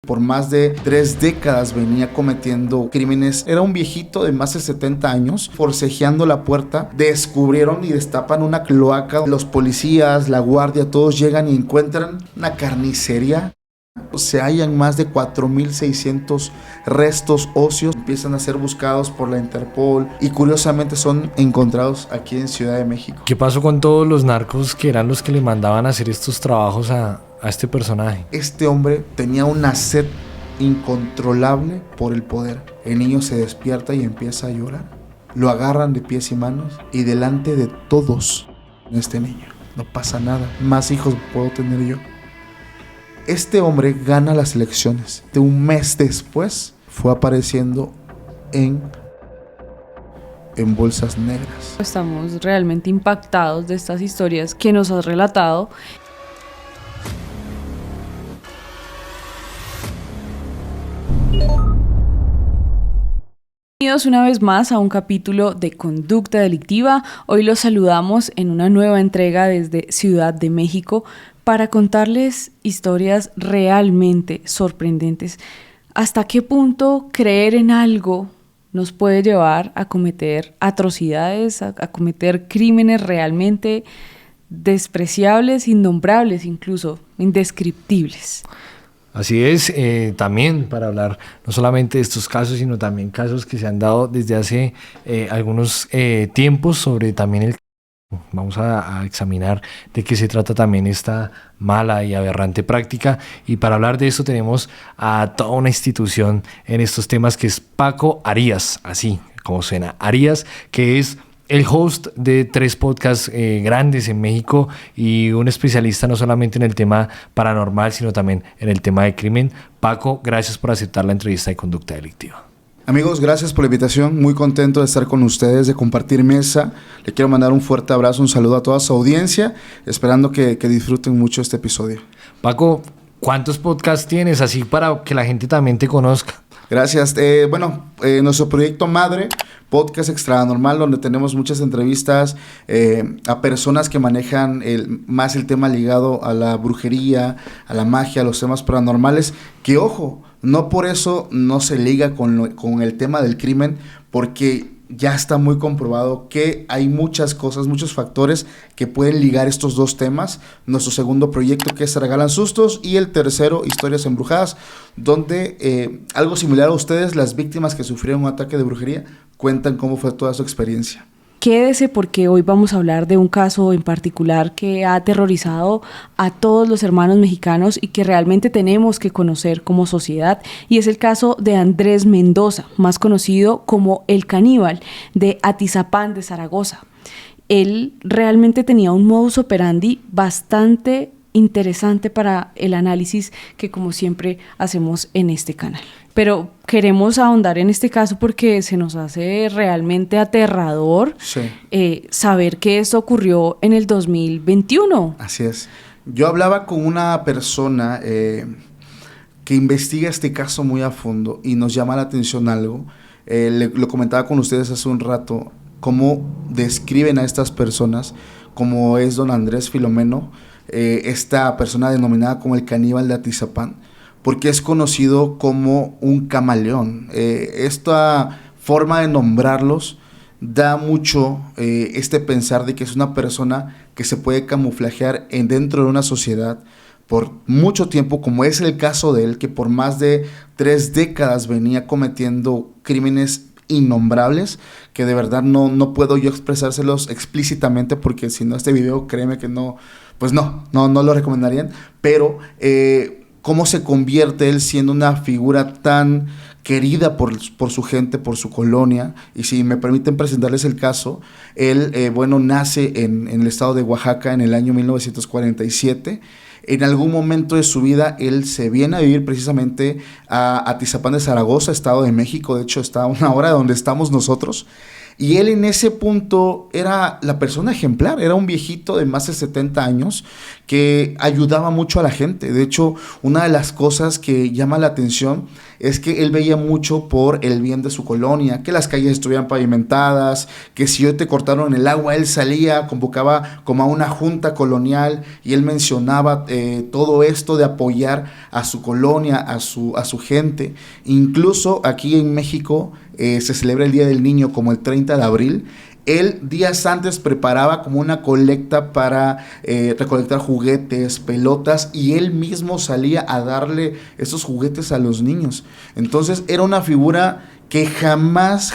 Por más de 3 décadas venía cometiendo crímenes. Era un viejito de más de 70 años, forcejeando la puerta. Descubrieron y destapan una cloaca. Los policías, la guardia, todos llegan y encuentran una carnicería. Se hallan más de 4.600 restos óseos. Empiezan a ser buscados por la Interpol y curiosamente son encontrados aquí en Ciudad de México. ¿Qué pasó con todos los narcos que eran los que le mandaban a hacer estos trabajos a este personaje? Este hombre tenía una sed incontrolable por el poder. El niño se despierta y empieza a llorar. Lo agarran de pies y manos y delante de todos, este niño, no pasa nada. Más hijos puedo tener yo. Este hombre gana las elecciones. De un mes después fue apareciendo en bolsas negras. Estamos realmente impactados de estas historias que nos has relatado. Bienvenidos una vez más a un capítulo de Conducta Delictiva. Hoy los saludamos en una nueva entrega desde Ciudad de México para contarles historias realmente sorprendentes. ¿Hasta qué punto creer en algo nos puede llevar a cometer atrocidades, a cometer crímenes realmente despreciables, innombrables, incluso indescriptibles? Así es, también para hablar no solamente de estos casos, sino también casos que se han dado desde hace algunos tiempos sobre también el... Vamos a examinar de qué se trata también esta mala y aberrante práctica, y para hablar de esto tenemos a toda una institución en estos temas que es Paco Arias, así como suena, Arias, que es el host de 3 podcasts grandes en México y un especialista no solamente en el tema paranormal, sino también en el tema de crimen. Paco, gracias por aceptar la entrevista de Conducta Delictiva. Amigos, gracias por la invitación. Muy contento de estar con ustedes, de compartir mesa. Le quiero mandar un fuerte abrazo, un saludo a toda su audiencia, esperando que disfruten mucho este episodio. Paco, ¿cuántos podcasts tienes? Así para que la gente también te conozca. Gracias. Nuestro proyecto madre, Podcast Extranormal, donde tenemos muchas entrevistas a personas que manejan más el tema ligado a la brujería, a la magia, a los temas paranormales, que ojo, no por eso no se liga con el tema del crimen, porque ya está muy comprobado que hay muchas cosas, muchos factores que pueden ligar estos dos temas. Nuestro segundo proyecto, que es Se Regalan Sustos, y el tercero, Historias Embrujadas, donde algo similar a ustedes, las víctimas que sufrieron un ataque de brujería cuentan cómo fue toda su experiencia. Quédese porque hoy vamos a hablar de un caso en particular que ha aterrorizado a todos los hermanos mexicanos y que realmente tenemos que conocer como sociedad, y es el caso de Andrés Mendoza, más conocido como el caníbal de Atizapán de Zaragoza. Él realmente tenía un modus operandi bastante interesante para el análisis que, como siempre, hacemos en este canal. Pero queremos ahondar en este caso porque se nos hace realmente aterrador saber que esto ocurrió en el 2021. Así es. Yo hablaba con una persona que investiga este caso muy a fondo y nos llama la atención algo. Lo comentaba con ustedes hace un rato, cómo describen a estas personas, como es don Andrés Filomeno, esta persona denominada como el caníbal de Atizapán, porque es conocido como un camaleón. Esta forma de nombrarlos da mucho pensar de que es una persona que se puede camuflajear dentro de una sociedad por mucho tiempo, como es el caso de él, que por más de 3 décadas venía cometiendo crímenes innombrables, que de verdad no puedo yo expresárselos explícitamente, porque si no este video, créeme que no lo recomendarían, pero cómo se convierte él siendo una figura tan querida por su gente, por su colonia. Y si me permiten presentarles el caso, él nace en el estado de Oaxaca en el año 1947. En algún momento de su vida él se viene a vivir precisamente a Atizapán de Zaragoza, Estado de México. De hecho está a 1 hora de donde estamos nosotros. Y él en ese punto era la persona ejemplar, era un viejito de más de 70 años que ayudaba mucho a la gente. De hecho, una de las cosas que llama la atención es que él veía mucho por el bien de su colonia, que las calles estuvieran pavimentadas, que si hoy te cortaron el agua, él salía, convocaba como a una junta colonial y él mencionaba todo esto de apoyar a su colonia, a su gente. Incluso aquí en México se celebra el Día del Niño como el 30 de abril. Él días antes preparaba como una colecta para recolectar juguetes, pelotas, y él mismo salía a darle esos juguetes a los niños. Entonces era una figura que jamás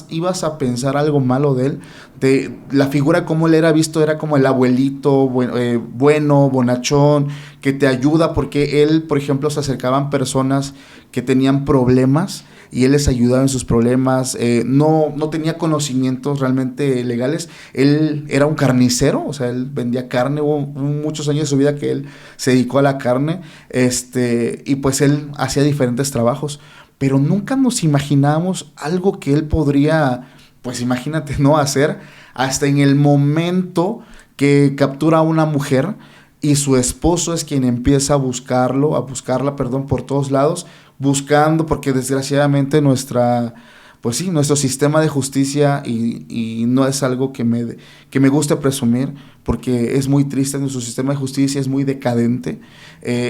ibas a pensar algo malo de él. De la figura como él era visto era como el abuelito bueno, bonachón, que te ayuda, porque él, por ejemplo, se acercaban personas que tenían problemas y él les ayudaba en sus problemas. No tenía conocimientos realmente legales. Él era un carnicero, o sea, él vendía carne. Hubo muchos años de su vida que él se dedicó a la carne, y pues él hacía diferentes trabajos, pero nunca nos imaginábamos algo que él podría, pues imagínate, no hacer, hasta en el momento que captura a una mujer y su esposo es quien empieza a buscarla, por todos lados, buscando, porque desgraciadamente nuestro sistema de justicia, y no es algo que me guste presumir, porque es muy triste, nuestro sistema de justicia es muy decadente.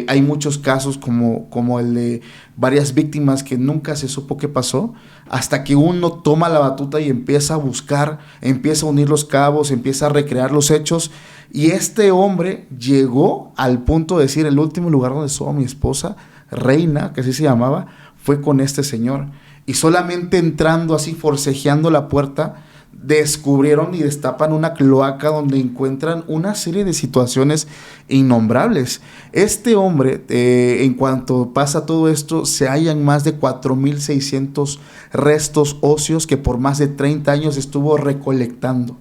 Hay muchos casos como el de varias víctimas que nunca se supo qué pasó, hasta que uno toma la batuta y empieza a buscar, empieza a unir los cabos, empieza a recrear los hechos. Y este hombre llegó al punto de decir: el último lugar donde estuvo mi esposa, Reina, que así se llamaba, fue con este señor. Y solamente entrando así, forcejeando la puerta, descubrieron y destapan una cloaca donde encuentran una serie de situaciones innombrables. Este hombre, en cuanto pasa todo esto, se hallan más de 4,600 restos óseos que por más de 30 años estuvo recolectando.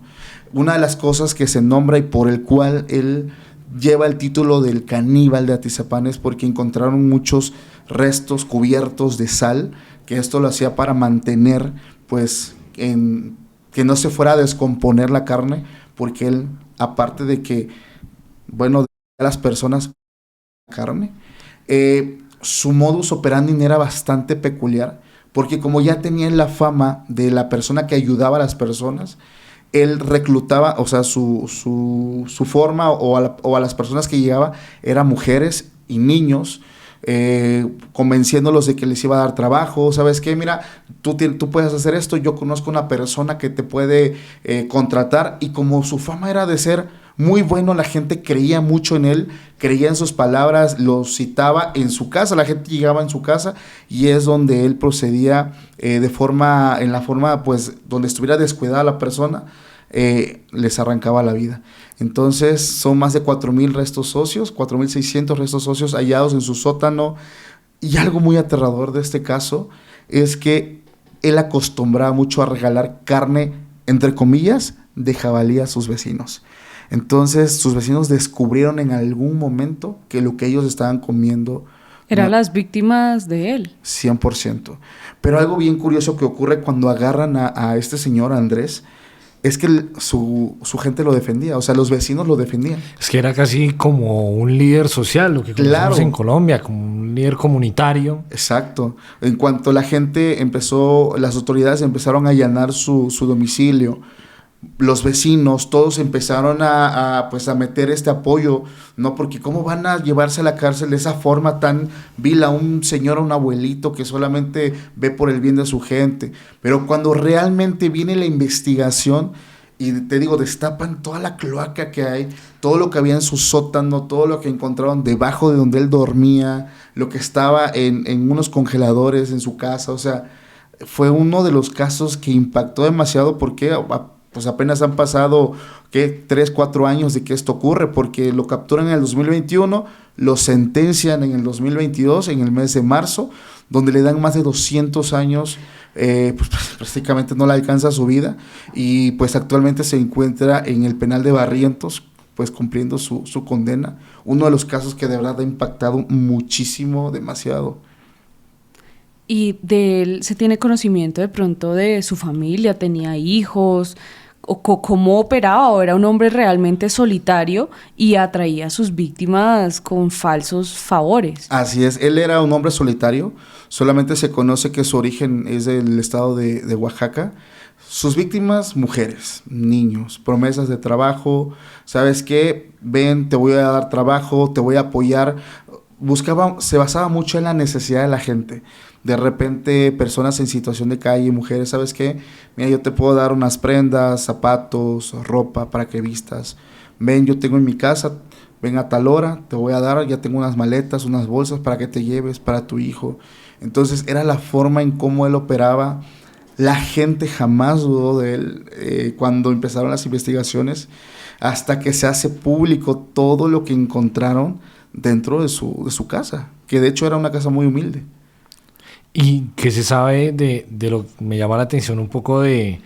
Una de las cosas que se nombra y por el cual él lleva el título del caníbal de Atizapán es porque encontraron muchos restos cubiertos de sal, que esto lo hacía para mantener, pues, que no se fuera a descomponer la carne, porque él, aparte de que, bueno, de las personas carne, su modus operandi era bastante peculiar, porque como ya tenía la fama de la persona que ayudaba a las personas, él reclutaba, o sea, su forma o a las personas que llegaba eran mujeres y niños, convenciéndolos de que les iba a dar trabajo. ¿Sabes qué? Mira, tú puedes hacer esto, yo conozco una persona que te puede contratar. Y como su fama era de ser muy bueno, la gente creía mucho en él, creía en sus palabras, lo citaba en su casa, la gente llegaba en su casa y es donde él procedía en la forma pues donde estuviera descuidada la persona, les arrancaba la vida. Entonces son más de 4,000 restos óseos, 4,600 restos óseos hallados en su sótano. Y algo muy aterrador de este caso es que él acostumbraba mucho a regalar carne, entre comillas, de jabalí a sus vecinos. Entonces sus vecinos descubrieron en algún momento que lo que ellos estaban comiendo eran las víctimas de él. 100%. Pero algo bien curioso que ocurre cuando agarran a este señor Andrés es que su gente lo defendía, o sea, los vecinos lo defendían. Es que era casi como un líder social, lo que conocemos en Colombia, como un líder comunitario. Exacto. En cuanto la gente las autoridades empezaron a allanar su domicilio, los vecinos, todos empezaron a meter este apoyo, ¿no? Porque ¿cómo van a llevarse a la cárcel de esa forma tan vil a un señor, a un abuelito que solamente ve por el bien de su gente? Pero cuando realmente viene la investigación y te digo, destapan toda la cloaca que hay, todo lo que había en su sótano, todo lo que encontraron debajo de donde él dormía, lo que estaba en unos congeladores en su casa, o sea, fue uno de los casos que impactó demasiado porque pues apenas han pasado, 3, 4 años de que esto ocurre, porque lo capturan en el 2021, lo sentencian en el 2022, en el mes de marzo, donde le dan más de 200 años, pues prácticamente no le alcanza su vida, y pues actualmente se encuentra en el penal de Barrientos, pues cumpliendo su condena. Uno de los casos que de verdad ha impactado muchísimo, demasiado. ¿Y de él se tiene conocimiento de pronto de su familia? ¿Tenía hijos? ¿O cómo operaba? ¿O era un hombre realmente solitario y atraía a sus víctimas con falsos favores? Así es, él era un hombre solitario, solamente se conoce que su origen es del estado de Oaxaca. Sus víctimas, mujeres, niños, promesas de trabajo, ¿sabes qué? Ven, te voy a dar trabajo, te voy a apoyar. Se basaba mucho en la necesidad de la gente. De repente, personas en situación de calle, mujeres, ¿sabes qué? Mira, yo te puedo dar unas prendas, zapatos, ropa para que vistas. Ven, yo tengo en mi casa, ven a tal hora, te voy a dar, ya tengo unas maletas, unas bolsas para que te lleves para tu hijo. Entonces, era la forma en cómo él operaba. La gente jamás dudó de él cuando empezaron las investigaciones, hasta que se hace público todo lo que encontraron dentro de su casa, que de hecho era una casa muy humilde. ¿Y qué se sabe de lo que me llama la atención un poco de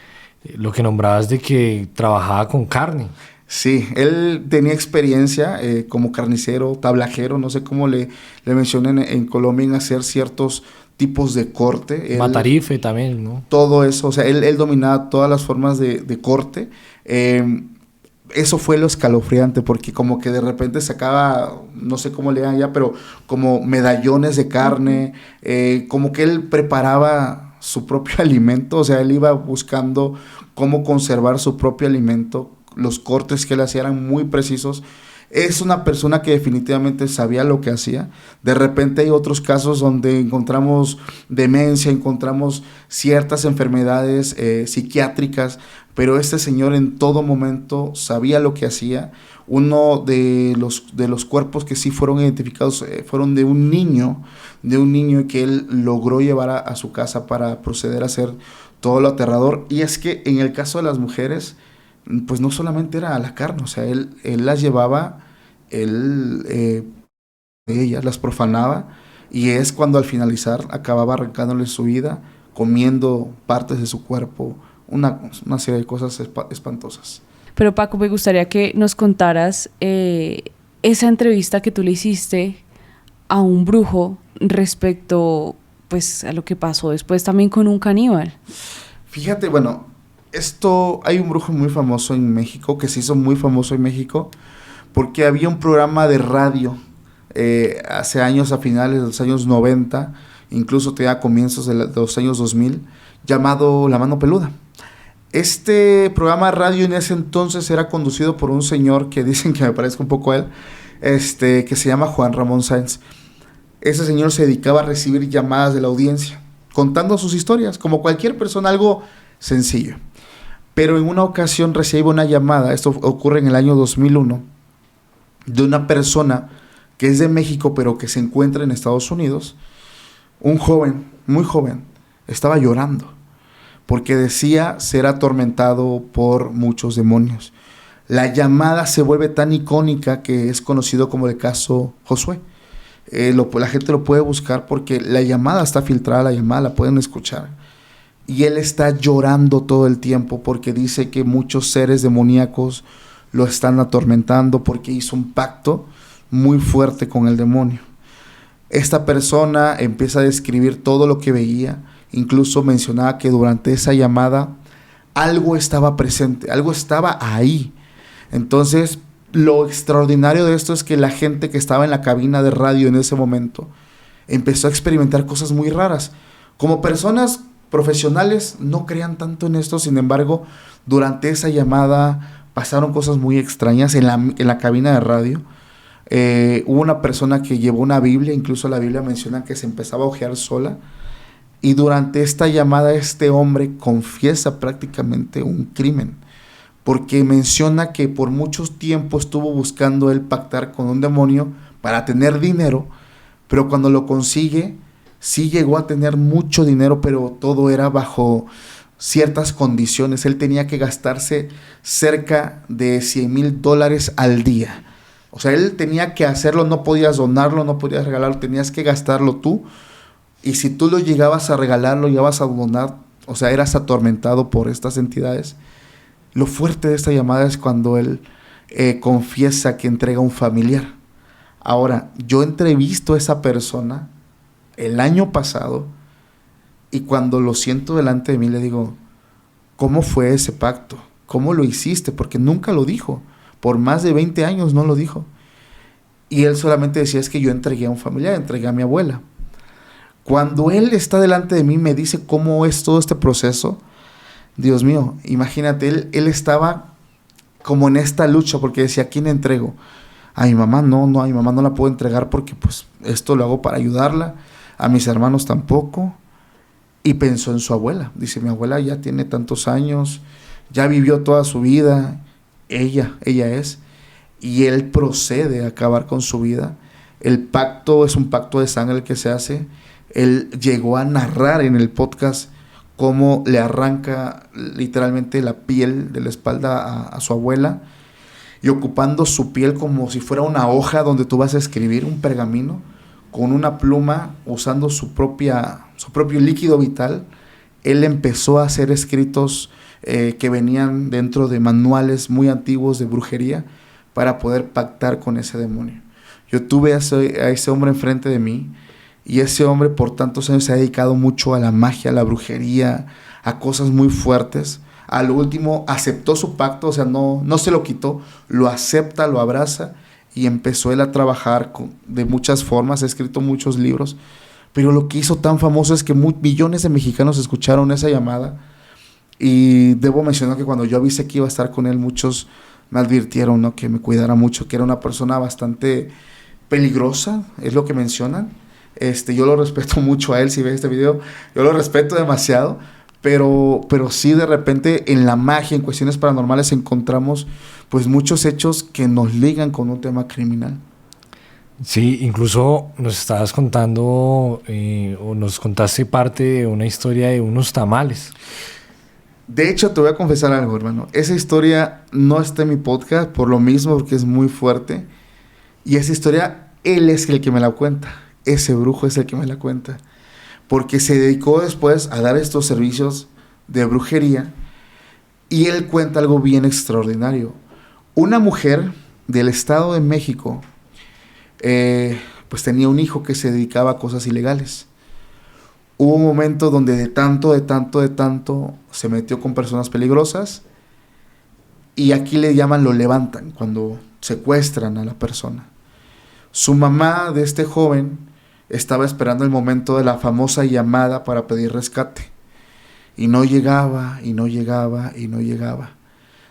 lo que nombrabas de que trabajaba con carne? Sí, él tenía experiencia como carnicero, tablajero, no sé cómo le mencionan en Colombia, en hacer ciertos tipos de corte. Matarife también, ¿no? Todo eso, o sea, él dominaba todas las formas de corte. Eso fue lo escalofriante, porque como que de repente sacaba, no sé cómo le llaman ya, pero como medallones de carne, como que él preparaba su propio alimento, o sea, él iba buscando cómo conservar su propio alimento. Los cortes que él hacía eran muy precisos. Es una persona que definitivamente sabía lo que hacía. De repente hay otros casos donde encontramos demencia, encontramos ciertas enfermedades psiquiátricas, pero este señor en todo momento sabía lo que hacía. Uno de los cuerpos que sí fueron identificados fueron de un niño que él logró llevar a su casa para proceder a hacer todo lo aterrador. Y es que en el caso de las mujeres, pues no solamente era la carne, o sea, él las llevaba, ellas las profanaba, y es cuando al finalizar acababa arrancándole su vida, comiendo partes de su cuerpo, una serie de cosas espantosas. Pero Paco, me gustaría que nos contaras esa entrevista que tú le hiciste a un brujo respecto, pues, a lo que pasó después también con un caníbal. Fíjate, bueno, hay un brujo muy famoso en México, que se hizo muy famoso en México, porque había un programa de radio hace años, a finales de los años 90, incluso a comienzos de los años 2000, llamado La Mano Peluda. Este programa de radio en ese entonces era conducido por un señor que dicen que me parezca un poco a él, que se llama Juan Ramón Sáenz. Ese señor se dedicaba a recibir llamadas de la audiencia, contando sus historias, como cualquier persona, algo sencillo. Pero en una ocasión recibe una llamada, esto ocurre en el año 2001, de una persona que es de México, pero que se encuentra en Estados Unidos. Un joven, muy joven, estaba llorando, porque decía ser atormentado por muchos demonios. La llamada se vuelve tan icónica que es conocido como el caso Josué. La gente lo puede buscar porque la llamada está filtrada, la llamada la pueden escuchar. Y él está llorando todo el tiempo porque dice que muchos seres demoníacos lo están atormentando porque hizo un pacto muy fuerte con el demonio. Esta persona empieza a describir todo lo que veía, incluso mencionaba que durante esa llamada algo estaba presente, algo estaba ahí. Entonces, lo extraordinario de esto es que la gente que estaba en la cabina de radio en ese momento empezó a experimentar cosas muy raras. Como personas profesionales no creían tanto en esto, sin embargo, durante esa llamada pasaron cosas muy extrañas en la cabina de radio. Hubo una persona que llevó una Biblia, incluso la Biblia menciona que se empezaba a hojear sola, y durante esta llamada este hombre confiesa prácticamente un crimen, porque menciona que por mucho tiempo estuvo buscando él pactar con un demonio para tener dinero, pero cuando lo consigue, sí llegó a tener mucho dinero, pero todo era bajo ciertas condiciones. Él tenía que gastarse cerca de $100,000 al día. O sea, él tenía que hacerlo, no podías donarlo, no podías regalarlo, tenías que gastarlo tú. Y si tú lo llegabas a regalarlo, llegabas a donar, o sea, eras atormentado por estas entidades. Lo fuerte de esta llamada es cuando él confiesa que entrega un familiar. Ahora, yo entrevisto a esa persona el año pasado Y cuando lo siento delante de mí, le digo, ¿cómo fue ese pacto? ¿Cómo lo hiciste? Porque nunca lo dijo. Por más de 20 años no lo dijo. Y él solamente decía, es que yo entregué a un familiar, entregué a mi abuela. Cuando él está delante de mí, me dice cómo es todo este proceso. Dios mío, imagínate, él estaba como en esta lucha, porque decía, ¿a quién entrego? A mi mamá, no, a mi mamá no la puedo entregar porque pues esto lo hago para ayudarla. A mis hermanos tampoco. Y pensó en su abuela. Dice, mi abuela ya tiene tantos años, ya vivió toda su vida, ella es. Y él procede a acabar con su vida. El pacto es un pacto de sangre el que se hace. Él llegó a narrar en el podcast cómo le arranca literalmente la piel de la espalda a su abuela, y ocupando su piel como si fuera una hoja donde tú vas a escribir un pergamino, con una pluma, usando su propio líquido vital. Él empezó a hacer escritos que venían dentro de manuales muy antiguos de brujería para poder pactar con ese demonio. Yo tuve a ese hombre enfrente de mí, y ese hombre por tantos años se ha dedicado mucho a la magia, a la brujería, a cosas muy fuertes. Al último aceptó su pacto, o sea, no se lo quitó, lo acepta, lo abraza, y empezó él a trabajar de muchas formas, ha escrito muchos libros, pero lo que hizo tan famoso es que millones de mexicanos escucharon esa llamada. Y debo mencionar que cuando yo avisé que iba a estar con él, muchos me advirtieron, ¿no?, que me cuidara mucho, que era una persona bastante peligrosa, es lo que mencionan. Yo lo respeto mucho a él. Si ve este video, yo lo respeto demasiado, pero sí, de repente en la magia, en cuestiones paranormales, encontramos pues muchos hechos que nos ligan con un tema criminal. Sí, incluso nos estabas contando o nos contaste parte de una historia de unos tamales. De hecho, te voy a confesar algo, hermano. Esa historia no está en mi podcast por lo mismo, porque es muy fuerte. Y esa historia, él es el que me la cuenta. Ese brujo es el que me la cuenta. Porque se dedicó después a dar estos servicios de brujería. Y él cuenta algo bien extraordinario. Una mujer del Estado de México, pues tenía un hijo que se dedicaba a cosas ilegales. Hubo un momento donde de tanto se metió con personas peligrosas, y aquí le llaman lo levantan, cuando secuestran a la persona. Su mamá de este joven estaba esperando el momento de la famosa llamada para pedir rescate, y no llegaba.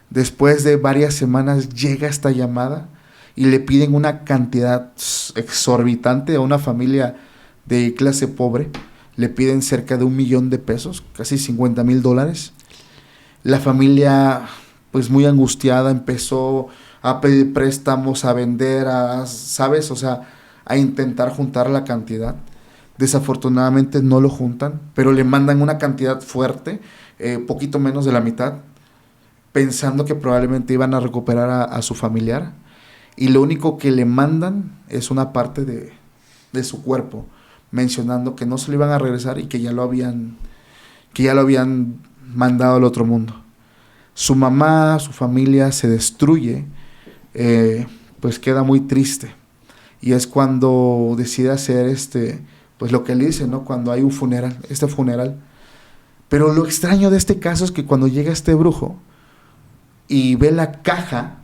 Después de varias semanas llega esta llamada y le piden una cantidad exorbitante a una familia de clase pobre. Le piden cerca de $1 millón, casi $50,000. La familia, pues muy angustiada, empezó a pedir préstamos, a vender, ¿sabes? O sea, a intentar juntar la cantidad. Desafortunadamente no lo juntan, pero le mandan una cantidad fuerte, poquito menos de la mitad, pensando que probablemente iban a recuperar a su familiar. Y lo único que le mandan es una parte de su cuerpo, mencionando que no se lo iban a regresar y que ya lo habían mandado al otro mundo. Su mamá, su familia se destruye, pues queda muy triste. Y es cuando decide hacer pues lo que le dice, ¿no?, cuando hay un funeral. Pero lo extraño de este caso es que cuando llega este brujo y ve la caja,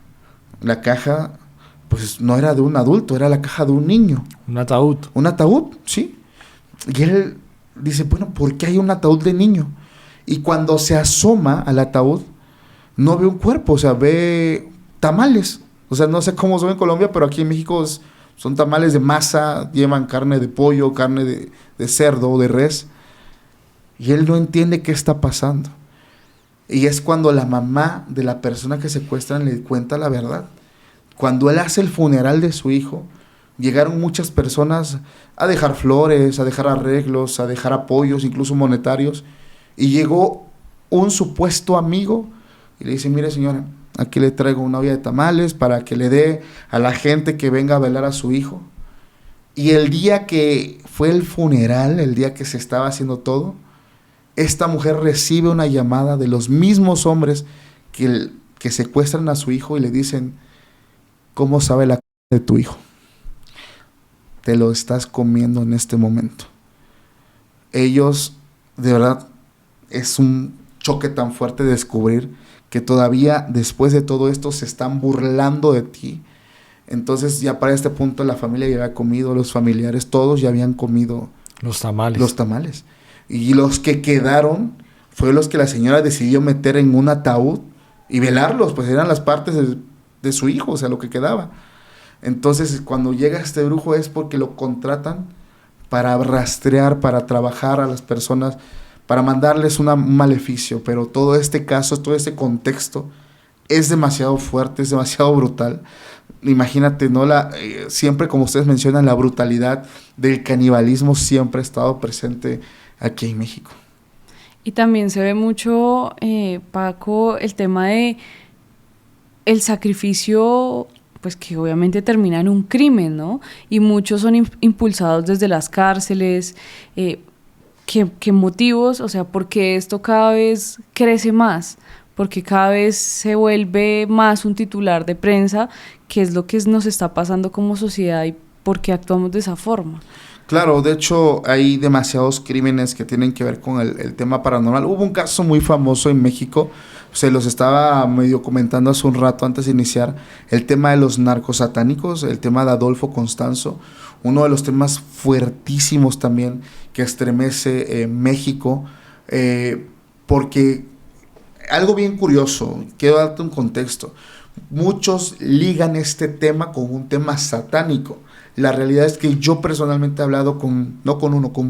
pues no era de un adulto, era la caja de un niño. Un ataúd. Un ataúd, sí. Y él dice, bueno, ¿por qué hay un ataúd de niño? Y cuando se asoma al ataúd, no ve un cuerpo, o sea, ve tamales. O sea, no sé cómo son en Colombia, pero aquí en México son tamales de masa, llevan carne de pollo, carne de cerdo o de res. Y él no entiende qué está pasando. Y es cuando la mamá de la persona que secuestran le cuenta la verdad. Cuando él hace el funeral de su hijo, llegaron muchas personas a dejar flores, a dejar arreglos, a dejar apoyos, incluso monetarios. Y llegó un supuesto amigo y le dice, mire señora, aquí le traigo una olla de tamales para que le dé a la gente que venga a velar a su hijo. Y el día que fue el funeral, el día que se estaba haciendo todo, esta mujer recibe una llamada de los mismos hombres que secuestran a su hijo y le dicen, ¿cómo sabe la de tu hijo? Te lo estás comiendo en este momento. Ellos de verdad es un choque tan fuerte descubrir que todavía después de todo esto se están burlando de ti. Entonces ya para este punto la familia ya había comido, los familiares, todos ya habían comido los tamales. Los tamales. Y los que quedaron fue los que la señora decidió meter en un ataúd y velarlos, pues eran las partes de su hijo, o sea, lo que quedaba. Entonces cuando llega este brujo es porque lo contratan para rastrear, para trabajar a las personas, para mandarles un maleficio, pero todo este caso, todo este contexto es demasiado fuerte, es demasiado brutal. Imagínate, ¿no? Siempre, como ustedes mencionan, la brutalidad del canibalismo siempre ha estado presente aquí en México. Y también se ve mucho, Paco, el tema de el sacrificio, pues que obviamente termina en un crimen, ¿no? Y muchos son impulsados desde las cárceles. ¿Qué motivos? O sea, ¿por qué esto cada vez crece más? Porque cada vez se vuelve más un titular de prensa, qué es lo que nos está pasando como sociedad y por qué actuamos de esa forma. Claro, de hecho hay demasiados crímenes que tienen que ver con el tema paranormal. Hubo un caso muy famoso en México, se los estaba medio comentando hace un rato antes de iniciar, el tema de los narcosatánicos, el tema de Adolfo Constanzo, uno de los temas fuertísimos también que estremece México, porque algo bien curioso, quiero darte un contexto. Muchos ligan este tema con un tema satánico. La realidad es que yo personalmente he hablado con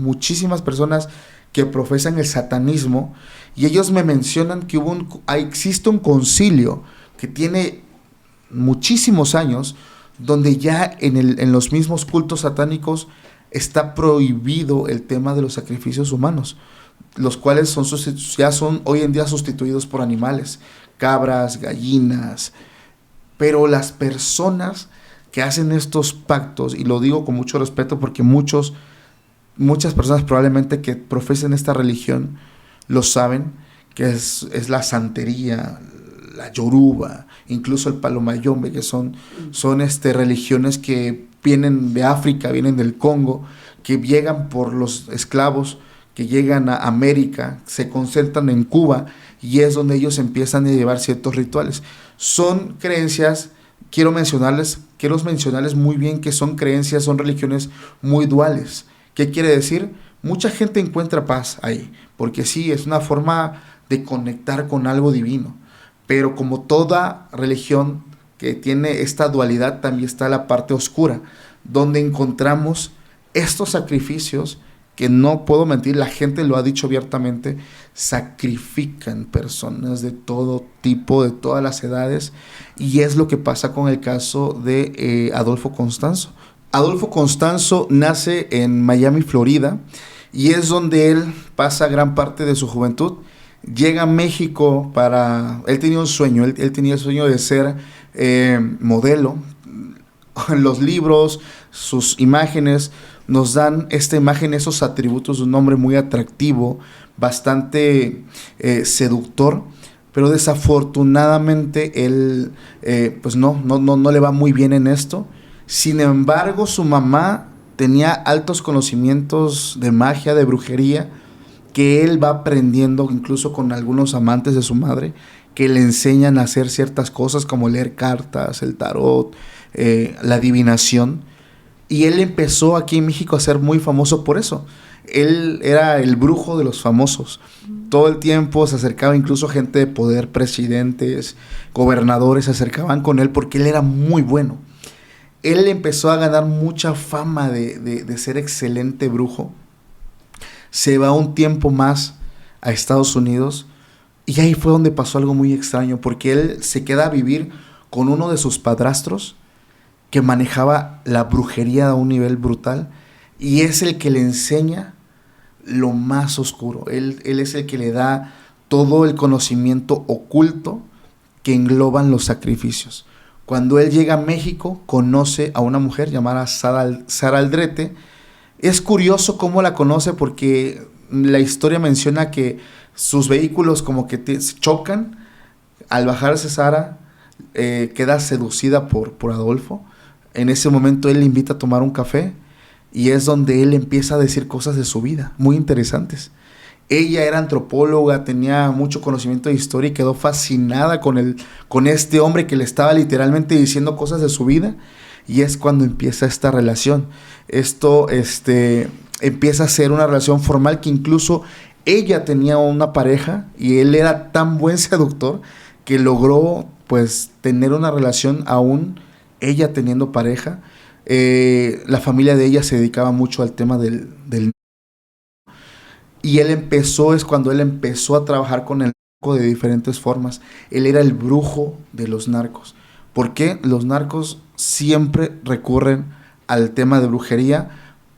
muchísimas personas que profesan el satanismo y ellos me mencionan que existe un concilio que tiene muchísimos años donde ya en los mismos cultos satánicos está prohibido el tema de los sacrificios humanos, los cuales ya son hoy en día sustituidos por animales, cabras, gallinas, pero las personas que hacen estos pactos, y lo digo con mucho respeto porque muchas personas probablemente que profesen esta religión lo saben, que es la santería, la yoruba, incluso el palomayombe, que son religiones que vienen de África, vienen del Congo, que llegan por los esclavos, que llegan a América, se concentran en Cuba y es donde ellos empiezan a llevar ciertos rituales. Son creencias, quiero mencionarles muy bien que son creencias, son religiones muy duales. ¿Qué quiere decir? Mucha gente encuentra paz ahí, porque sí, es una forma de conectar con algo divino, pero como toda religión que tiene esta dualidad, también está la parte oscura, donde encontramos estos sacrificios que no puedo mentir, la gente lo ha dicho abiertamente, sacrifican personas de todo tipo, de todas las edades, y es lo que pasa con el caso de Adolfo Constanzo. Adolfo Constanzo nace en Miami, Florida, y es donde él pasa gran parte de su juventud. Llega a México él tenía un sueño, él tenía el sueño de ser modelo. Los libros, sus imágenes nos dan esta imagen, esos atributos de un hombre muy atractivo, bastante seductor, pero desafortunadamente él pues no le va muy bien en esto. Sin embargo, su mamá tenía altos conocimientos de magia, de brujería, que él va aprendiendo incluso con algunos amantes de su madre, que le enseñan a hacer ciertas cosas como leer cartas, el tarot, la adivinación. Y él empezó aquí en México a ser muy famoso por eso. Él era el brujo de los famosos. Todo el tiempo se acercaba incluso gente de poder, presidentes, gobernadores, se acercaban con él porque él era muy bueno. Él empezó a ganar mucha fama de ser excelente brujo. Se va un tiempo más a Estados Unidos y ahí fue donde pasó algo muy extraño, porque él se queda a vivir con uno de sus padrastros que manejaba la brujería a un nivel brutal y es el que le enseña lo más oscuro. Él es el que le da todo el conocimiento oculto que engloban los sacrificios. Cuando él llega a México, conoce a una mujer llamada Sara Aldrete. Es curioso cómo la conoce porque la historia menciona que sus vehículos como que chocan. Al bajarse Sara, queda seducida por Adolfo. En ese momento él le invita a tomar un café y es donde él empieza a decir cosas de su vida muy interesantes. Ella era antropóloga, tenía mucho conocimiento de historia y quedó fascinada con este hombre que le estaba literalmente diciendo cosas de su vida. Y es cuando empieza esta relación. Esto empieza a ser una relación formal que incluso ella tenía una pareja y él era tan buen seductor que logró pues tener una relación aún ella teniendo pareja. La familia de ella se dedicaba mucho al tema del y es cuando él empezó a trabajar con el narco de diferentes formas. Él era el brujo de los narcos. ¿Por qué? Los narcos siempre recurren al tema de brujería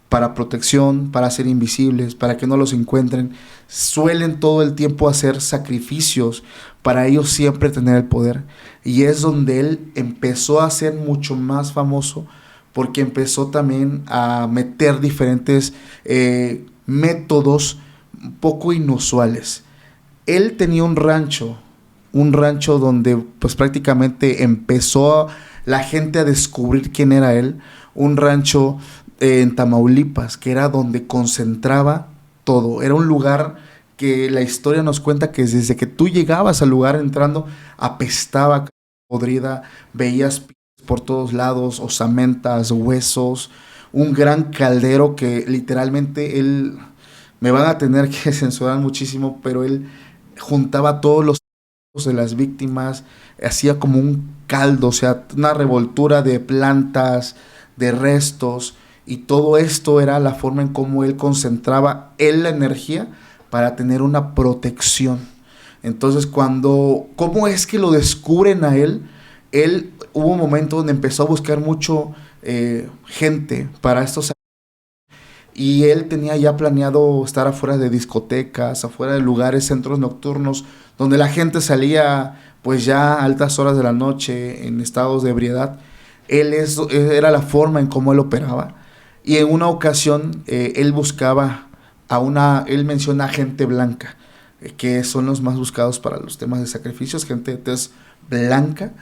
para protección, para ser invisibles, para que no los encuentren. Suelen todo el tiempo hacer sacrificios para ellos siempre tener el poder. Y es donde él empezó a ser mucho más famoso, porque empezó también a meter diferentes métodos poco inusuales. Él tenía un rancho donde pues prácticamente empezó la gente a descubrir quién era él, un rancho en Tamaulipas, que era donde concentraba todo. Era un lugar que la historia nos cuenta que desde que tú llegabas al lugar entrando, apestaba podrida, veías por todos lados, osamentas, huesos, un gran caldero que literalmente él, me van a tener que censurar muchísimo, pero él juntaba todos los de las víctimas, hacía como un caldo, o sea, una revoltura de plantas, de restos, y todo esto era la forma en cómo él concentraba la energía para tener una protección. Entonces, ¿cómo es que lo descubren a él? Hubo un momento donde empezó a buscar mucho gente para estos, y él tenía ya planeado estar afuera de discotecas, afuera de lugares, centros nocturnos, donde la gente salía pues ya a altas horas de la noche en estados de ebriedad. Era la forma en cómo él operaba. Y en una ocasión él buscaba él menciona a gente blanca, que son los más buscados para los temas de sacrificios, gente de tez blanca,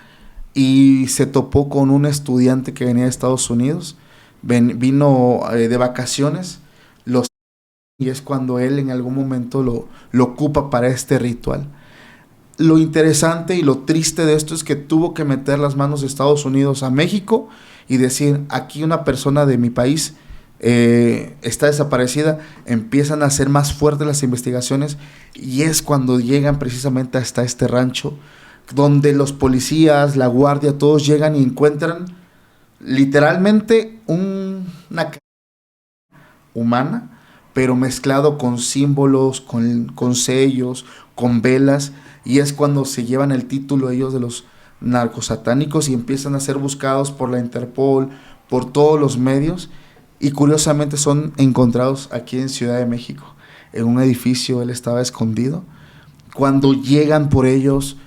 y se topó con un estudiante que venía de Estados Unidos, vino de vacaciones, y es cuando él en algún momento lo ocupa para este ritual. Lo interesante y lo triste de esto es que tuvo que meter las manos de Estados Unidos a México y decir, aquí una persona de mi país está desaparecida. Empiezan a ser más fuertes las investigaciones, y es cuando llegan precisamente hasta este rancho, donde los policías, la guardia, todos llegan y encuentran literalmente una humana, pero mezclado con símbolos, con sellos, con velas, y es cuando se llevan el título ellos de los narcosatánicos y empiezan a ser buscados por la Interpol, por todos los medios, y curiosamente son encontrados aquí en Ciudad de México, en un edificio. Él estaba escondido. Cuando llegan por ellos,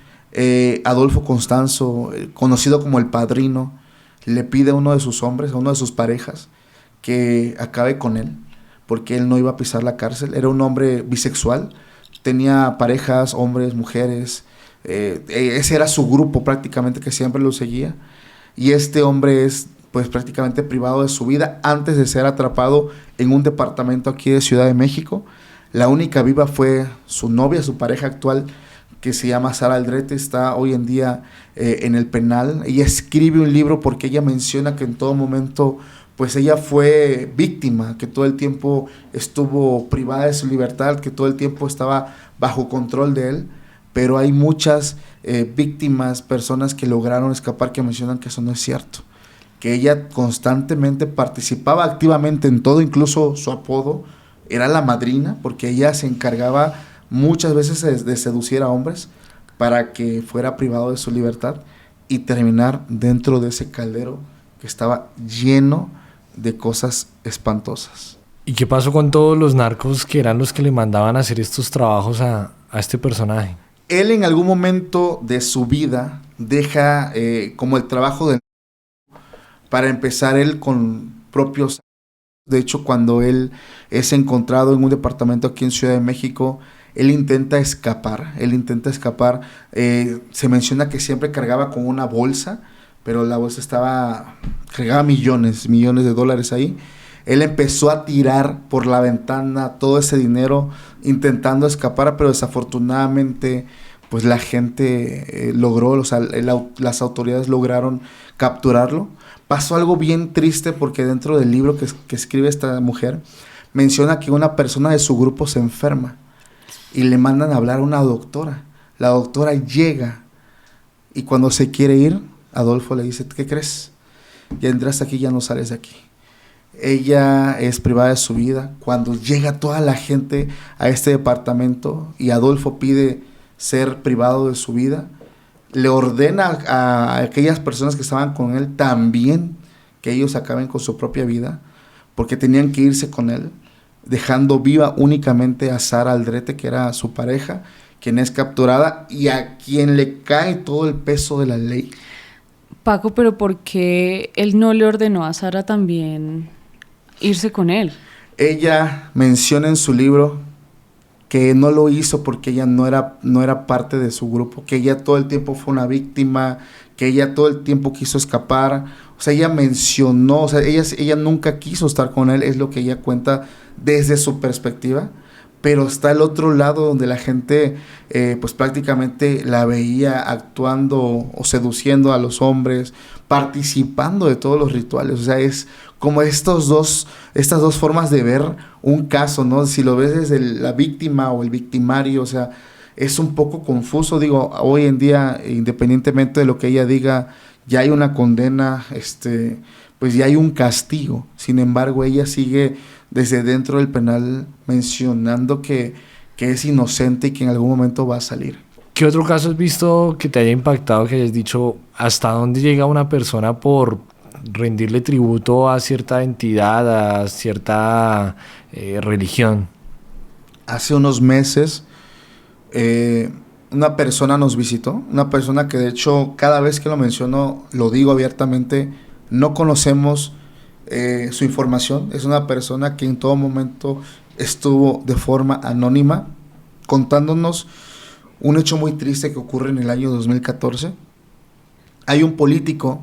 Adolfo Constanzo, conocido como el Padrino, le pide a uno de sus hombres, a uno de sus parejas, que acabe con él, porque él no iba a pisar la cárcel. Era un hombre bisexual, tenía parejas, hombres, mujeres, ese era su grupo prácticamente, que siempre lo seguía, y este hombre es pues prácticamente privado de su vida antes de ser atrapado en un departamento aquí de Ciudad de México. La única viva fue su novia, su pareja actual, que se llama Sara Aldrete, está hoy en día en el penal. Ella escribe un libro porque ella menciona que en todo momento pues ella fue víctima, que todo el tiempo estuvo privada de su libertad, que todo el tiempo estaba bajo control de él, pero hay muchas víctimas, personas que lograron escapar, que mencionan que eso no es cierto, que ella constantemente participaba activamente en todo, incluso su apodo era la madrina, porque ella se encargaba muchas veces de seducir a hombres para que fuera privado de su libertad y terminar dentro de ese caldero que estaba lleno de cosas espantosas. ¿Y qué pasó con todos los narcos que eran los que le mandaban a hacer estos trabajos a este personaje? Él en algún momento de su vida deja como el trabajo para empezar él con propios. De hecho, cuando él es encontrado en un departamento aquí en Ciudad de México, él intenta escapar. Se menciona que siempre cargaba con una bolsa, pero la bolsa cargaba millones de dólares ahí. Él empezó a tirar por la ventana todo ese dinero intentando escapar, pero desafortunadamente pues la gente logró, o sea, las autoridades lograron capturarlo. Pasó algo bien triste porque dentro del libro que escribe esta mujer menciona que una persona de su grupo se enferma y le mandan a hablar a una doctora. La doctora llega y cuando se quiere ir, Adolfo le dice, ¿qué crees? Ya entraste aquí, ya no sales de aquí. Ella es privada de su vida. Cuando llega toda la gente a este departamento y Adolfo pide ser privado de su vida, le ordena a aquellas personas que estaban con él también que ellos acaben con su propia vida, porque tenían que irse con él, dejando viva únicamente a Sara Aldrete, que era su pareja, quien es capturada y a quien le cae todo el peso de la ley. Paco, pero ¿por qué él no le ordenó a Sara también irse con él? Ella menciona en su libro que no lo hizo porque ella no era parte de su grupo, que ella todo el tiempo fue una víctima, que ella todo el tiempo quiso escapar. O sea, ella mencionó, o sea, ella nunca quiso estar con él, es lo que ella cuenta desde su perspectiva, pero está el otro lado donde la gente pues prácticamente la veía actuando o seduciendo a los hombres, participando de todos los rituales. O sea, es como estas dos formas de ver un caso, ¿no? Si lo ves desde la víctima o el victimario, o sea, es un poco confuso. Digo, hoy en día, independientemente de lo que ella diga, ya hay una condena, pues ya hay un castigo. Sin embargo, ella sigue desde dentro del penal mencionando que es inocente y que en algún momento va a salir. ¿Qué otro caso has visto que te haya impactado, que hayas dicho hasta dónde llega una persona por rendirle tributo a cierta entidad, a cierta religión? Hace unos meses una persona nos visitó, una persona que de hecho cada vez que lo menciono lo digo abiertamente, no conocemos su información. Es una persona que en todo momento estuvo de forma anónima contándonos un hecho muy triste que ocurre en el año 2014. Hay un político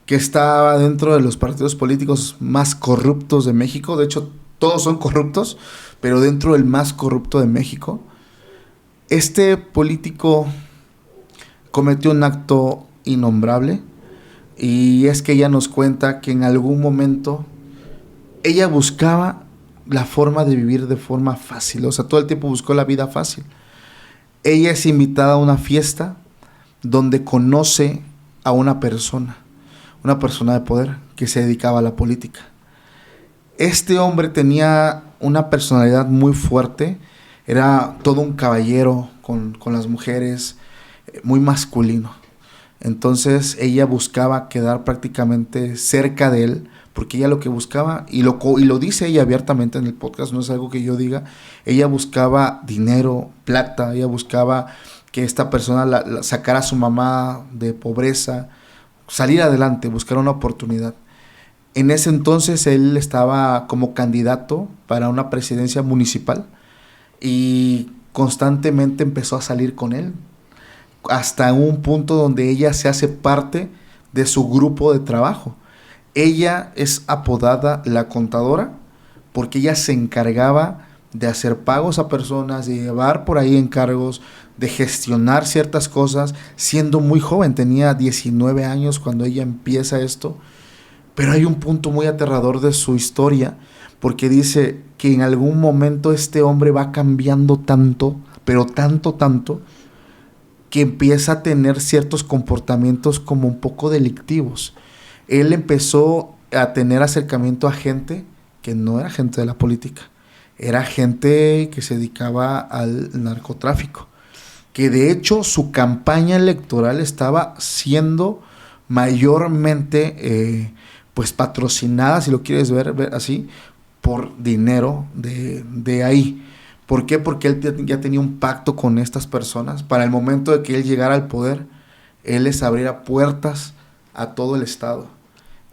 que estaba dentro de los partidos políticos más corruptos de México. De hecho, todos son corruptos, pero dentro del más corrupto de México. Este político cometió un acto innombrable, y es que ella nos cuenta que en algún momento ella buscaba la forma de vivir de forma fácil. O sea, todo el tiempo buscó la vida fácil. Ella es invitada a una fiesta donde conoce a una persona de poder que se dedicaba a la política. Este hombre tenía una personalidad muy fuerte, era todo un caballero con las mujeres, muy masculino. Entonces ella buscaba quedar prácticamente cerca de él, porque ella lo que buscaba, y lo dice ella abiertamente en el podcast, no es algo que yo diga, ella buscaba dinero, plata, ella buscaba que esta persona la sacara a su mamá de pobreza, salir adelante, buscar una oportunidad. En ese entonces él estaba como candidato para una presidencia municipal y constantemente empezó a salir con él, hasta un punto donde ella se hace parte de su grupo de trabajo. Ella es apodada la contadora porque ella se encargaba de hacer pagos a personas, de llevar por ahí encargos, de gestionar ciertas cosas, siendo muy joven, tenía 19 años cuando ella empieza esto. Pero hay un punto muy aterrador de su historia, porque dice que en algún momento este hombre va cambiando tanto, pero tanto, que empieza a tener ciertos comportamientos como un poco delictivos. Él empezó a tener acercamiento a gente que no era gente de la política, era gente que se dedicaba al narcotráfico, que de hecho su campaña electoral estaba siendo mayormente pues patrocinada, si lo quieres ver así, por dinero de ahí. ¿Por qué? Porque él ya tenía un pacto con estas personas. Para el momento de que él llegara al poder, él les abriera puertas a todo el estado.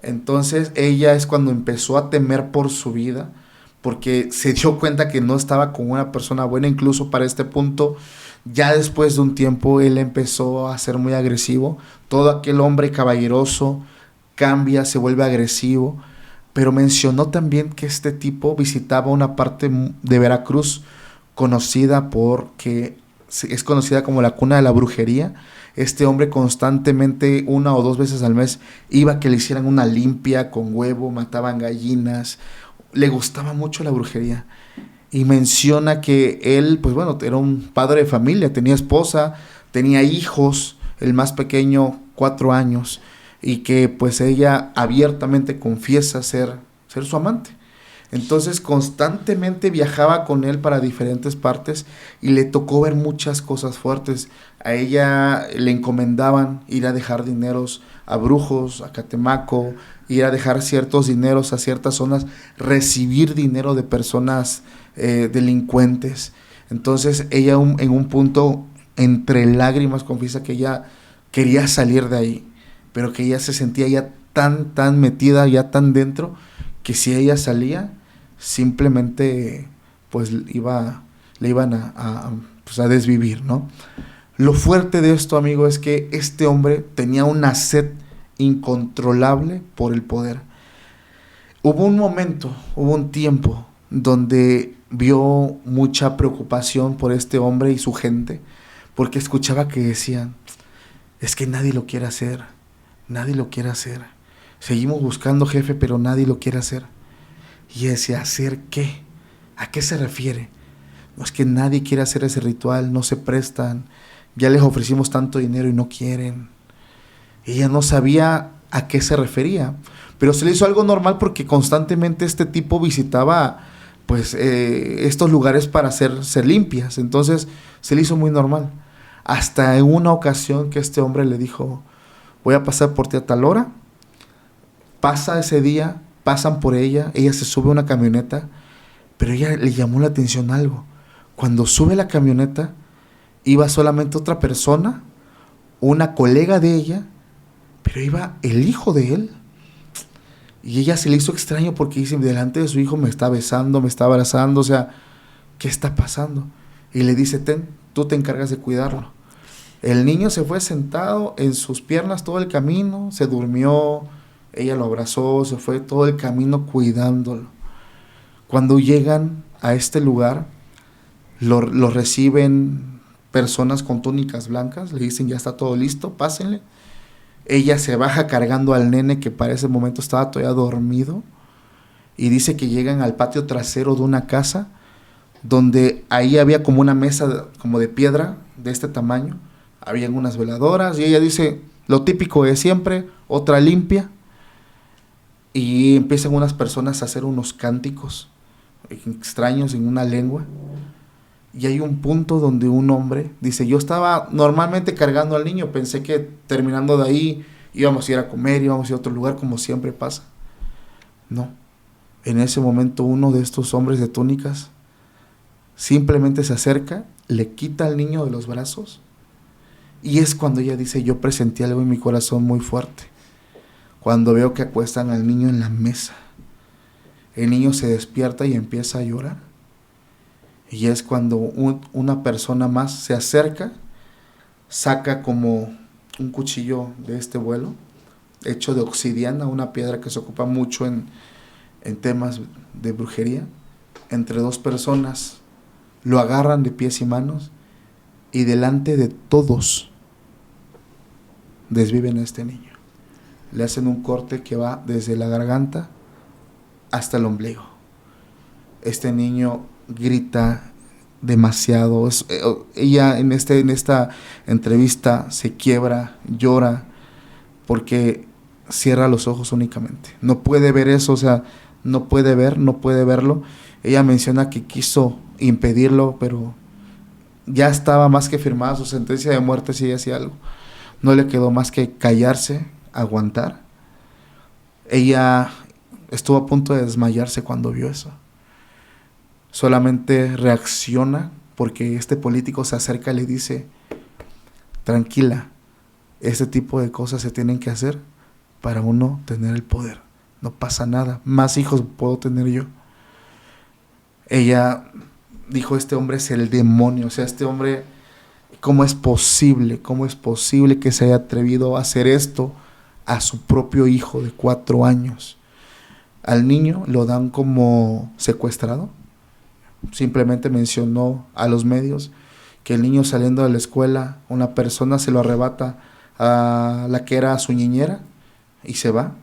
Entonces ella es cuando empezó a temer por su vida, porque se dio cuenta que no estaba con una persona buena. Incluso para este punto, ya después de un tiempo, él empezó a ser muy agresivo. Todo aquel hombre caballeroso cambia, se vuelve agresivo. pero mencionó también que este tipo visitaba una parte de Veracruz conocida porque es conocida como la cuna de la brujería. Este hombre constantemente, 1 o 2 veces al mes, iba a que le hicieran una limpia con huevo, mataban gallinas, le gustaba mucho la brujería. Y menciona que él, pues bueno, era un padre de familia, tenía esposa, tenía hijos, el más pequeño 4 años, y que pues ella abiertamente confiesa ser su amante. Entonces constantemente viajaba con él para diferentes partes y le tocó ver muchas cosas fuertes. A ella le encomendaban ir a dejar dineros a Brujos, a Catemaco, ir a dejar ciertos dineros a ciertas zonas, recibir dinero de personas delincuentes. Entonces ella en un punto, entre lágrimas, confiesa que ella quería salir de ahí, pero que ella se sentía ya tan metida, ya tan dentro, que si ella salía, simplemente pues le iban a desvivir, ¿no? Lo fuerte de esto, amigo, es que este hombre tenía una sed incontrolable por el poder. Hubo un tiempo donde vio mucha preocupación por este hombre y su gente, porque escuchaba que decían, es que nadie lo quiere hacer, seguimos buscando jefe, pero nadie lo quiere hacer. Y decía, ¿hacer qué? ¿A qué se refiere? No, es que nadie quiere hacer ese ritual, no se prestan, ya les ofrecimos tanto dinero y no quieren. Ella no sabía a qué se refería, pero se le hizo algo normal porque constantemente este tipo visitaba pues estos lugares para ser limpias. Entonces se le hizo muy normal. Hasta en una ocasión que este hombre le dijo, voy a pasar por ti a tal hora. Pasa ese día, pasan por ella se sube a una camioneta, pero ella le llamó la atención algo. Cuando sube la camioneta, iba solamente otra persona, una colega de ella, pero iba el hijo de él. Y ella se le hizo extraño porque dice, delante de su hijo me está besando, me está abrazando, o sea, ¿qué está pasando? Y le dice, tú te encargas de cuidarlo. El niño se fue sentado en sus piernas todo el camino, se durmió, ella lo abrazó, se fue todo el camino cuidándolo. Cuando llegan a este lugar, lo reciben personas con túnicas blancas, le dicen, ya está todo listo, pásenle. Ella se baja cargando al nene que para ese momento estaba todavía dormido, y dice que llegan al patio trasero de una casa, donde ahí había como una mesa como de piedra de este tamaño, habían unas veladoras, y ella dice, lo típico de siempre, otra limpia, y empiezan unas personas a hacer unos cánticos extraños en una lengua, y hay un punto donde un hombre dice, yo estaba normalmente cargando al niño, pensé que terminando de ahí íbamos a ir a comer, íbamos a ir a otro lugar como siempre pasa. No, en ese momento uno de estos hombres de túnicas simplemente se acerca, le quita al niño de los brazos, y es cuando ella dice, yo presentí algo en mi corazón muy fuerte, cuando veo que acuestan al niño en la mesa. El niño se despierta y empieza a llorar. Y es cuando una persona más se acerca, saca como un cuchillo de este vuelo, hecho de obsidiana, una piedra que se ocupa mucho en temas de brujería. Entre 2 personas lo agarran de pies y manos, y delante de todos desviven a este niño. Le hacen un corte que va desde la garganta hasta el ombligo. Este niño grita demasiado. Ella en esta entrevista se quiebra, llora, porque cierra los ojos únicamente. No puede ver eso, o sea, no puede verlo. Ella menciona que quiso impedirlo, pero ya estaba más que firmada su sentencia de muerte si ella hacía algo. No le quedó más que callarse, aguantar. Ella estuvo a punto de desmayarse cuando vio eso. Solamente reacciona porque este político se acerca y le dice, tranquila, este tipo de cosas se tienen que hacer para uno tener el poder. No pasa nada, más hijos puedo tener yo. Ella dijo, este hombre es el demonio, o sea, este hombre, ¿cómo es posible que se haya atrevido a hacer esto a su propio hijo de 4 años? Al niño lo dan como secuestrado. Simplemente mencionó a los medios que el niño saliendo de la escuela, una persona se lo arrebata a la que era su niñera y se va.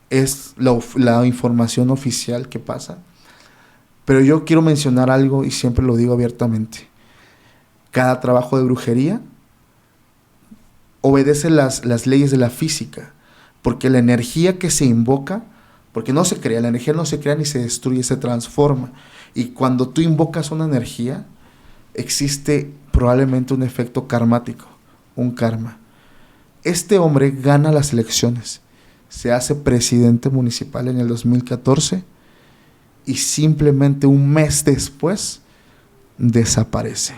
Es la información oficial que pasa. Pero yo quiero mencionar algo y siempre lo digo abiertamente. Cada trabajo de brujería obedece las leyes de la física, porque la energía que se invoca, porque no se crea, la energía no se crea ni se destruye, se transforma. Y cuando tú invocas una energía, existe probablemente un efecto karmático, un karma. Este hombre gana las elecciones, se hace presidente municipal en el 2014 y simplemente un mes después desaparece.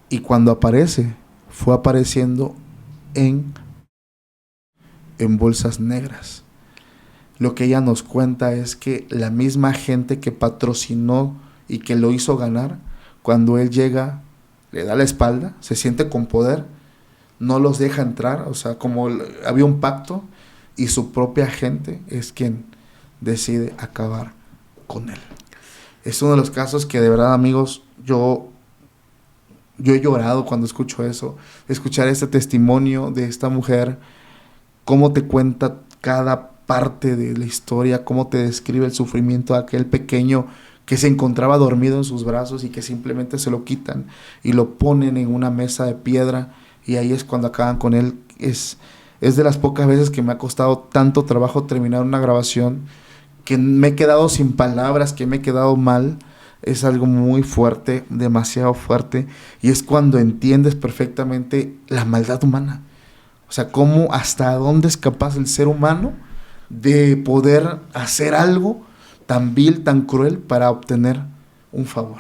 Y cuando aparece, fue apareciendo en bolsas negras. Lo que ella nos cuenta es que la misma gente que patrocinó y que lo hizo ganar, cuando él llega, le da la espalda, se siente con poder, no los deja entrar, o sea, como había un pacto, y su propia gente es quien decide acabar con él. Es uno de los casos que de verdad, amigos, yo he llorado cuando escucho eso, escuchar este testimonio de esta mujer, cómo te cuenta cada parte de la historia, cómo te describe el sufrimiento de aquel pequeño que se encontraba dormido en sus brazos y que simplemente se lo quitan y lo ponen en una mesa de piedra y ahí es cuando acaban con él. Es de las pocas veces que me ha costado tanto trabajo terminar una grabación, que me he quedado sin palabras, que me he quedado mal. Es algo muy fuerte, demasiado fuerte, y es cuando entiendes perfectamente la maldad humana. O sea, cómo, hasta dónde es capaz el ser humano de poder hacer algo tan vil, tan cruel para obtener un favor.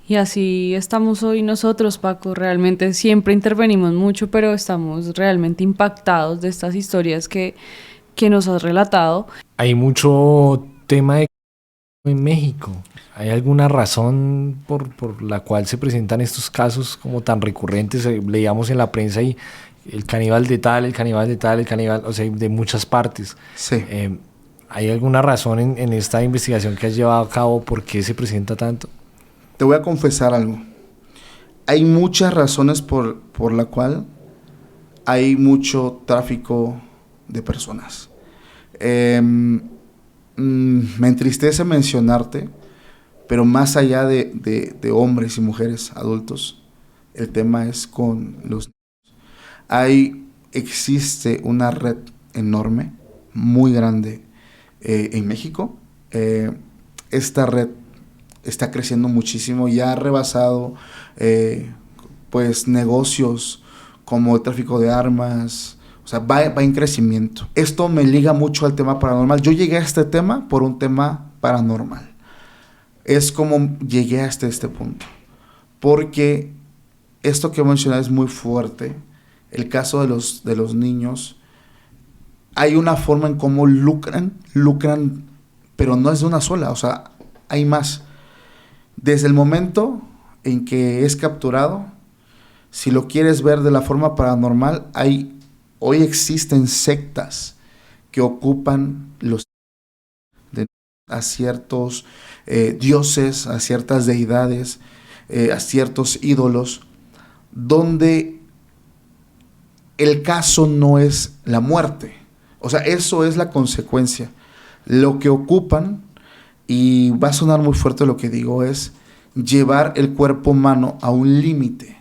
Y así estamos hoy nosotros, Paco. Realmente siempre intervenimos mucho, pero estamos realmente impactados de estas historias que nos has relatado. Hay mucho tema en México. ¿Hay alguna razón por la cual se presentan estos casos como tan recurrentes? Leíamos en la prensa y el caníbal de tal, el caníbal de tal, el caníbal, o sea, de muchas partes. Sí. ¿Hay alguna razón en esta investigación que has llevado a cabo por qué se presenta tanto? Te voy a confesar algo. Hay muchas razones por la cual hay mucho tráfico de personas. Me entristece mencionarte, pero más allá de hombres y mujeres adultos, el tema es con los niños. Existe una red enorme, muy grande en México. Esta red está creciendo muchísimo, ya ha rebasado pues negocios como el tráfico de armas. O sea, va en crecimiento. Esto me liga mucho al tema paranormal. Yo llegué a este tema por un tema paranormal. Es como llegué hasta este punto. Porque esto que mencioné es muy fuerte. El caso de los niños. Hay una forma en cómo lucran, pero no es de una sola. O sea, hay más. Desde el momento en que es capturado, si lo quieres ver de la forma paranormal, hoy existen sectas que ocupan a ciertos dioses, a ciertas deidades, a ciertos ídolos, donde el caso no es la muerte. O sea, eso es la consecuencia. Lo que ocupan, y va a sonar muy fuerte lo que digo, es llevar el cuerpo humano a un límite.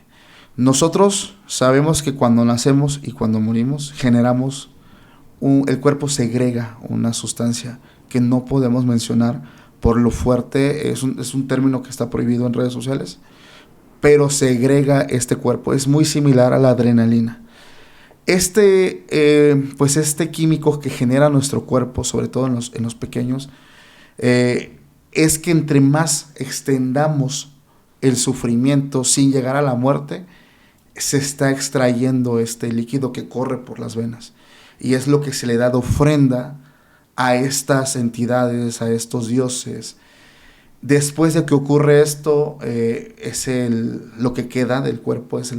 Nosotros sabemos que cuando nacemos y cuando morimos generamos, el cuerpo segrega una sustancia que no podemos mencionar por lo fuerte, es un término que está prohibido en redes sociales, pero segrega este cuerpo, es muy similar a la adrenalina. Pues este químico que genera nuestro cuerpo, sobre todo en los pequeños, es que entre más extendamos el sufrimiento sin llegar a la muerte, se está extrayendo este líquido que corre por las venas. Y es lo que se le da de ofrenda a estas entidades, a estos dioses. Después de que ocurre esto, lo que queda del cuerpo es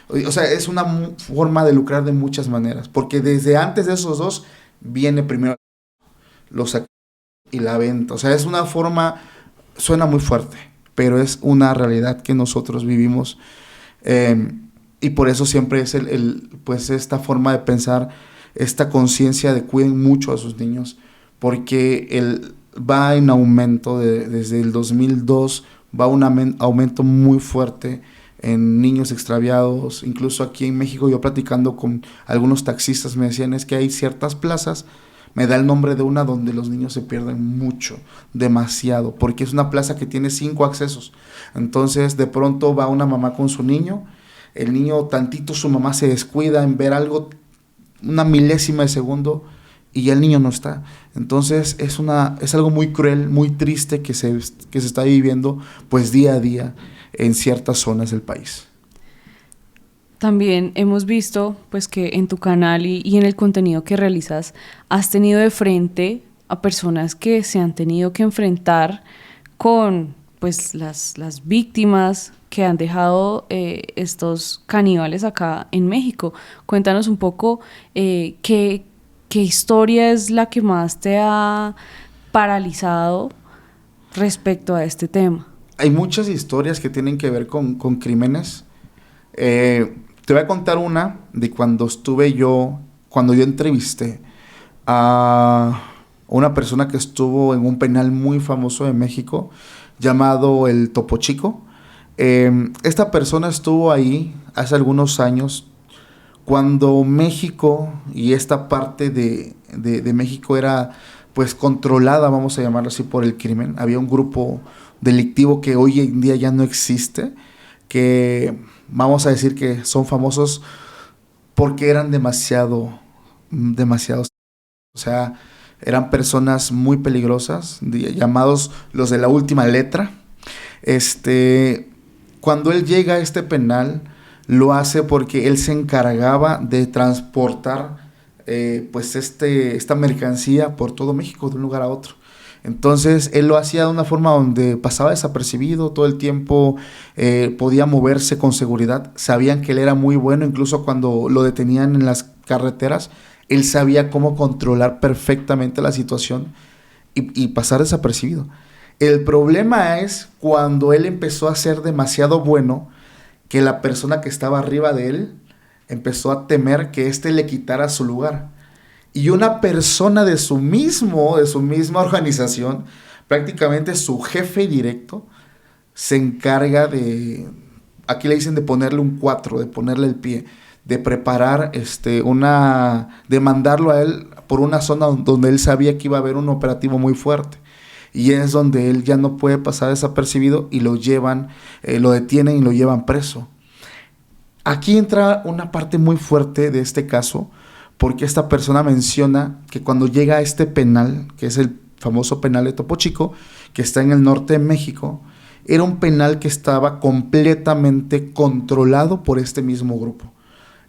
O sea, es una forma de lucrar de muchas maneras, porque desde antes de esos dos viene primero los saqueos y la venta. O sea, es una forma, suena muy fuerte, pero es una realidad que nosotros vivimos, y por eso siempre es pues esta forma de pensar, esta conciencia de cuiden mucho a sus niños, porque va en aumento desde el 2002, va un aumento muy fuerte en niños extraviados. Incluso aquí en México, yo platicando con algunos taxistas me decían, es que hay ciertas plazas, me da el nombre de una donde los niños se pierden mucho, demasiado, porque es una plaza que tiene 5 accesos. Entonces de pronto va una mamá con su niño, el niño tantito, su mamá se descuida en ver algo, una milésima de segundo, y ya el niño no está. Entonces es algo muy cruel, muy triste que se está viviendo pues día a día en ciertas zonas del país. También hemos visto pues que en tu canal y en el contenido que realizas has tenido de frente a personas que se han tenido que enfrentar con pues las víctimas que han dejado estos caníbales acá en México. Cuéntanos un poco qué historia es la que más te ha paralizado respecto a este tema. Hay muchas historias que tienen que ver con crímenes. Te voy a contar una de cuando yo entrevisté a una persona que estuvo en un penal muy famoso de México llamado el Topo Chico. Esta persona estuvo ahí hace algunos años cuando México y esta parte de México era pues controlada, vamos a llamarlo así, por el crimen. Había un grupo delictivo que hoy en día ya no existe, que vamos a decir que son famosos porque eran demasiados, o sea, eran personas muy peligrosas, llamados los de la última letra. Cuando él llega a este penal, lo hace porque él se encargaba de transportar pues esta mercancía por todo México de un lugar a otro. Entonces él lo hacía de una forma donde pasaba desapercibido todo el tiempo, podía moverse con seguridad. Sabían que él era muy bueno, incluso cuando lo detenían en las carreteras, él sabía cómo controlar perfectamente la situación y pasar desapercibido. El problema es cuando él empezó a ser demasiado bueno, que la persona que estaba arriba de él empezó a temer que éste le quitara su lugar. Y una persona de su misma organización, prácticamente su jefe directo, se encarga aquí le dicen de ponerle un 4, de ponerle el pie, de preparar de mandarlo a él por una zona donde él sabía que iba a haber un operativo muy fuerte. Y es donde él ya no puede pasar desapercibido y lo detienen y lo llevan preso. Aquí entra una parte muy fuerte de este caso, porque esta persona menciona que cuando llega a este penal, que es el famoso penal de Topo Chico, que está en el norte de México, era un penal que estaba completamente controlado por este mismo grupo.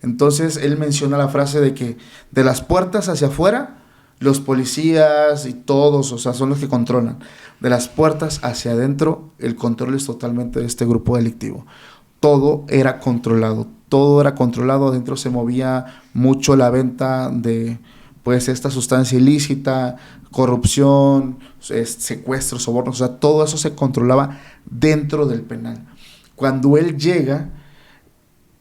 Entonces él menciona la frase de que de las puertas hacia afuera, los policías y todos, o sea, son los que controlan. De las puertas hacia adentro, el control es totalmente de este grupo delictivo. Todo era controlado, adentro se movía mucho la venta de pues esta sustancia ilícita, corrupción, secuestros, sobornos, o sea, todo eso se controlaba dentro del penal. Cuando él llega,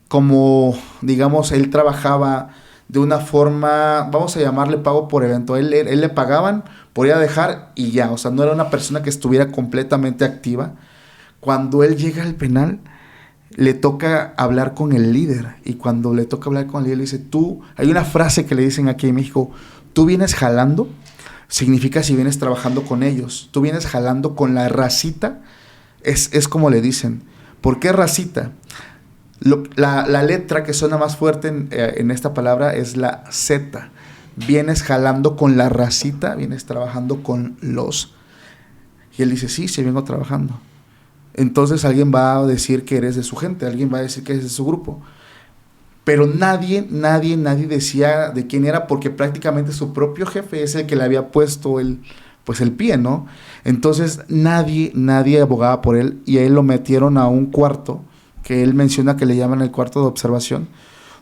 como digamos, él trabajaba de una forma, vamos a llamarle pago por evento, él le pagaban por ir a dejar y ya, o sea, no era una persona que estuviera completamente activa. Cuando él llega al penal, le toca hablar con el líder, y cuando le toca hablar con el líder le dice, hay una frase que le dicen aquí en México, tú vienes jalando, significa si vienes trabajando con ellos, tú vienes jalando con la racita, es como le dicen. ¿Por qué racita? La letra que suena más fuerte en esta palabra es la Z. Vienes jalando con la racita, vienes trabajando con los. Y él dice, sí, vengo trabajando. Entonces alguien va a decir que eres de su gente, alguien va a decir que eres de su grupo. Pero nadie decía de quién era, porque prácticamente su propio jefe es el que le había puesto el pie, ¿no? Entonces nadie abogaba por él, y a él lo metieron a un cuarto que él menciona que le llaman el cuarto de observación,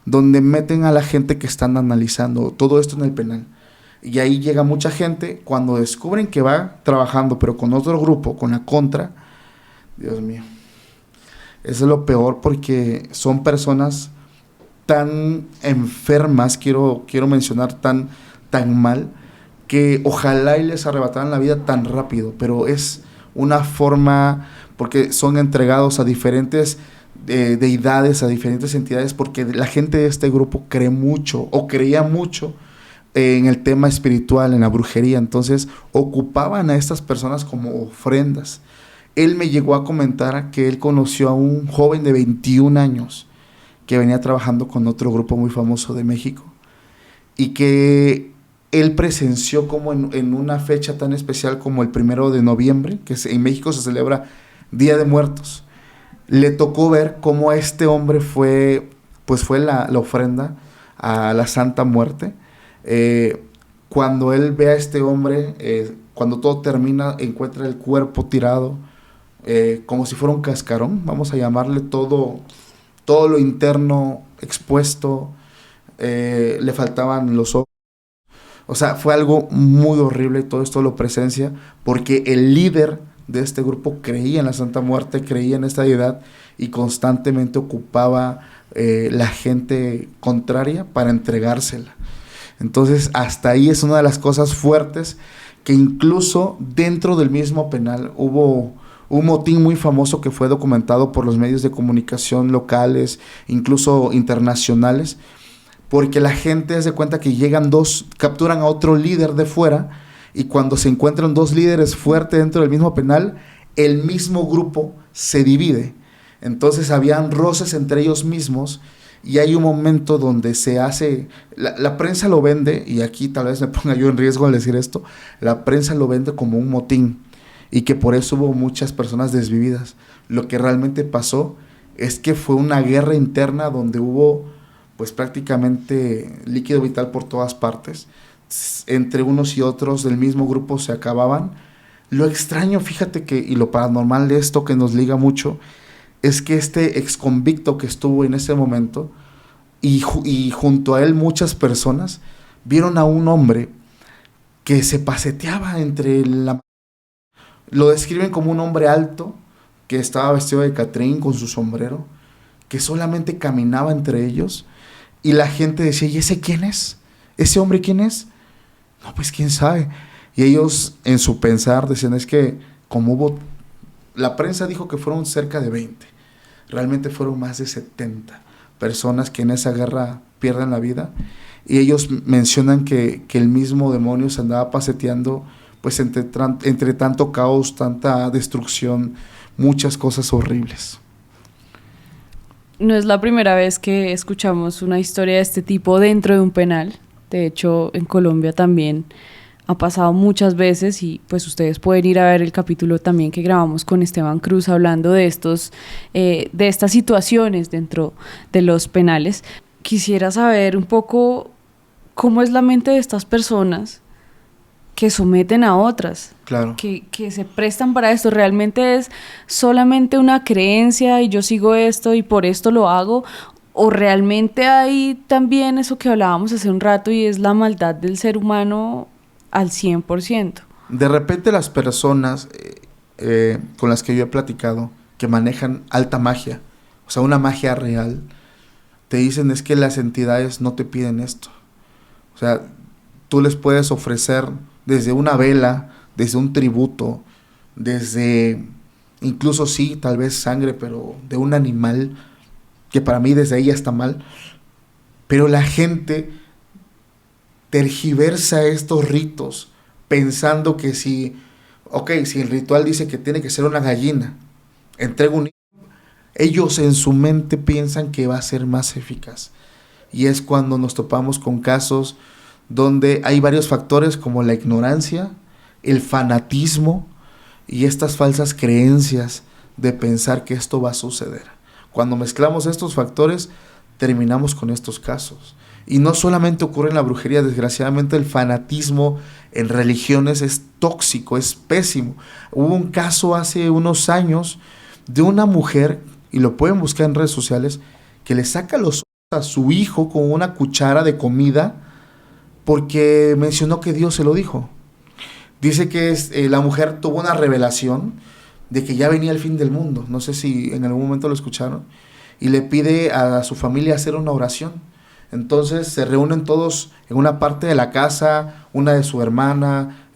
donde meten a la gente que están analizando todo esto en el penal. Y ahí llega mucha gente, cuando descubren que va trabajando, pero con otro grupo, con la contra, Dios mío, eso es lo peor, porque son personas tan enfermas, quiero mencionar, tan mal, que ojalá y les arrebataran la vida tan rápido, pero es una forma, porque son entregados a diferentes deidades, a diferentes entidades, porque la gente de este grupo cree mucho, o creía mucho, en el tema espiritual, en la brujería. Entonces ocupaban a estas personas como ofrendas. Él me llegó a comentar que él conoció a un joven de 21 años que venía trabajando con otro grupo muy famoso de México, y que él presenció como en una fecha tan especial como el 1 de noviembre, que en México se celebra Día de Muertos. Le tocó ver cómo este hombre fue la ofrenda a la Santa Muerte. Cuando él ve a este hombre, cuando todo termina, encuentra el cuerpo tirado, como si fuera un cascarón, vamos a llamarle, todo lo interno expuesto, le faltaban los ojos. O sea, fue algo muy horrible, todo esto lo presencia, porque el líder de este grupo creía en la Santa Muerte, creía en esta deidad, y constantemente ocupaba la gente contraria para entregársela. Entonces, hasta ahí es una de las cosas fuertes, que incluso dentro del mismo penal hubo un motín muy famoso que fue documentado por los medios de comunicación locales, incluso internacionales, porque la gente se cuenta que llegan capturan a otro líder de fuera, y cuando se encuentran dos líderes fuertes dentro del mismo penal, el mismo grupo se divide. Entonces habían roces entre ellos mismos, y hay un momento donde se hace, la prensa lo vende, y aquí tal vez me ponga yo en riesgo al decir esto, la prensa lo vende como un motín, y que por eso hubo muchas personas desvividas. Lo que realmente pasó es que fue una guerra interna donde hubo pues prácticamente líquido vital por todas partes. Entre unos y otros del mismo grupo se acababan. Lo extraño, fíjate que, y lo paranormal de esto que nos liga mucho, es que este exconvicto que estuvo en ese momento, y junto a él muchas personas, vieron a un hombre que se paseteaba lo describen como un hombre alto, que estaba vestido de catrín con su sombrero, que solamente caminaba entre ellos, y la gente decía, ¿y ese quién es? ¿Ese hombre quién es? No, pues quién sabe. Y ellos en su pensar decían, es que como la prensa dijo que fueron cerca de 20, realmente fueron más de 70 personas que en esa guerra pierden la vida, y ellos mencionan que el mismo demonio se andaba paseteando pues entre tanto caos, tanta destrucción, muchas cosas horribles. No es la primera vez que escuchamos una historia de este tipo dentro de un penal. De hecho, en Colombia también ha pasado muchas veces, y pues ustedes pueden ir a ver el capítulo también que grabamos con Esteban Cruz hablando de estas situaciones dentro de los penales. Quisiera saber un poco cómo es la mente de estas personas que someten a otras, claro, que se prestan para esto. ¿Realmente es solamente una creencia y yo sigo esto y por esto lo hago? ¿O realmente hay también eso que hablábamos hace un rato, y es la maldad del ser humano al 100%? De repente las personas con las que yo he platicado, que manejan alta magia, o sea, una magia real, te dicen es que las entidades no te piden esto. O sea, tú les puedes ofrecer desde una vela, desde un tributo, desde incluso sí, tal vez sangre, pero de un animal, que para mí desde ahí ya está mal, pero la gente tergiversa estos ritos pensando que si el ritual dice que tiene que ser una gallina, entrega un hijo, ellos en su mente piensan que va a ser más eficaz, y es cuando nos topamos con casos donde hay varios factores como la ignorancia, el fanatismo y estas falsas creencias de pensar que esto va a suceder. Cuando mezclamos estos factores, terminamos con estos casos. Y no solamente ocurre en la brujería, desgraciadamente el fanatismo en religiones es tóxico, es pésimo. Hubo un caso hace unos años de una mujer, y lo pueden buscar en redes sociales, que le saca los ojos a su hijo con una cuchara de comida porque mencionó que Dios se lo dijo. Dice que la mujer tuvo una revelación de que ya venía el fin del mundo. No sé si en algún momento lo escucharon. Y le pide a su familia hacer una oración. Entonces se reúnen todos en una parte de la casa, una de su hermana,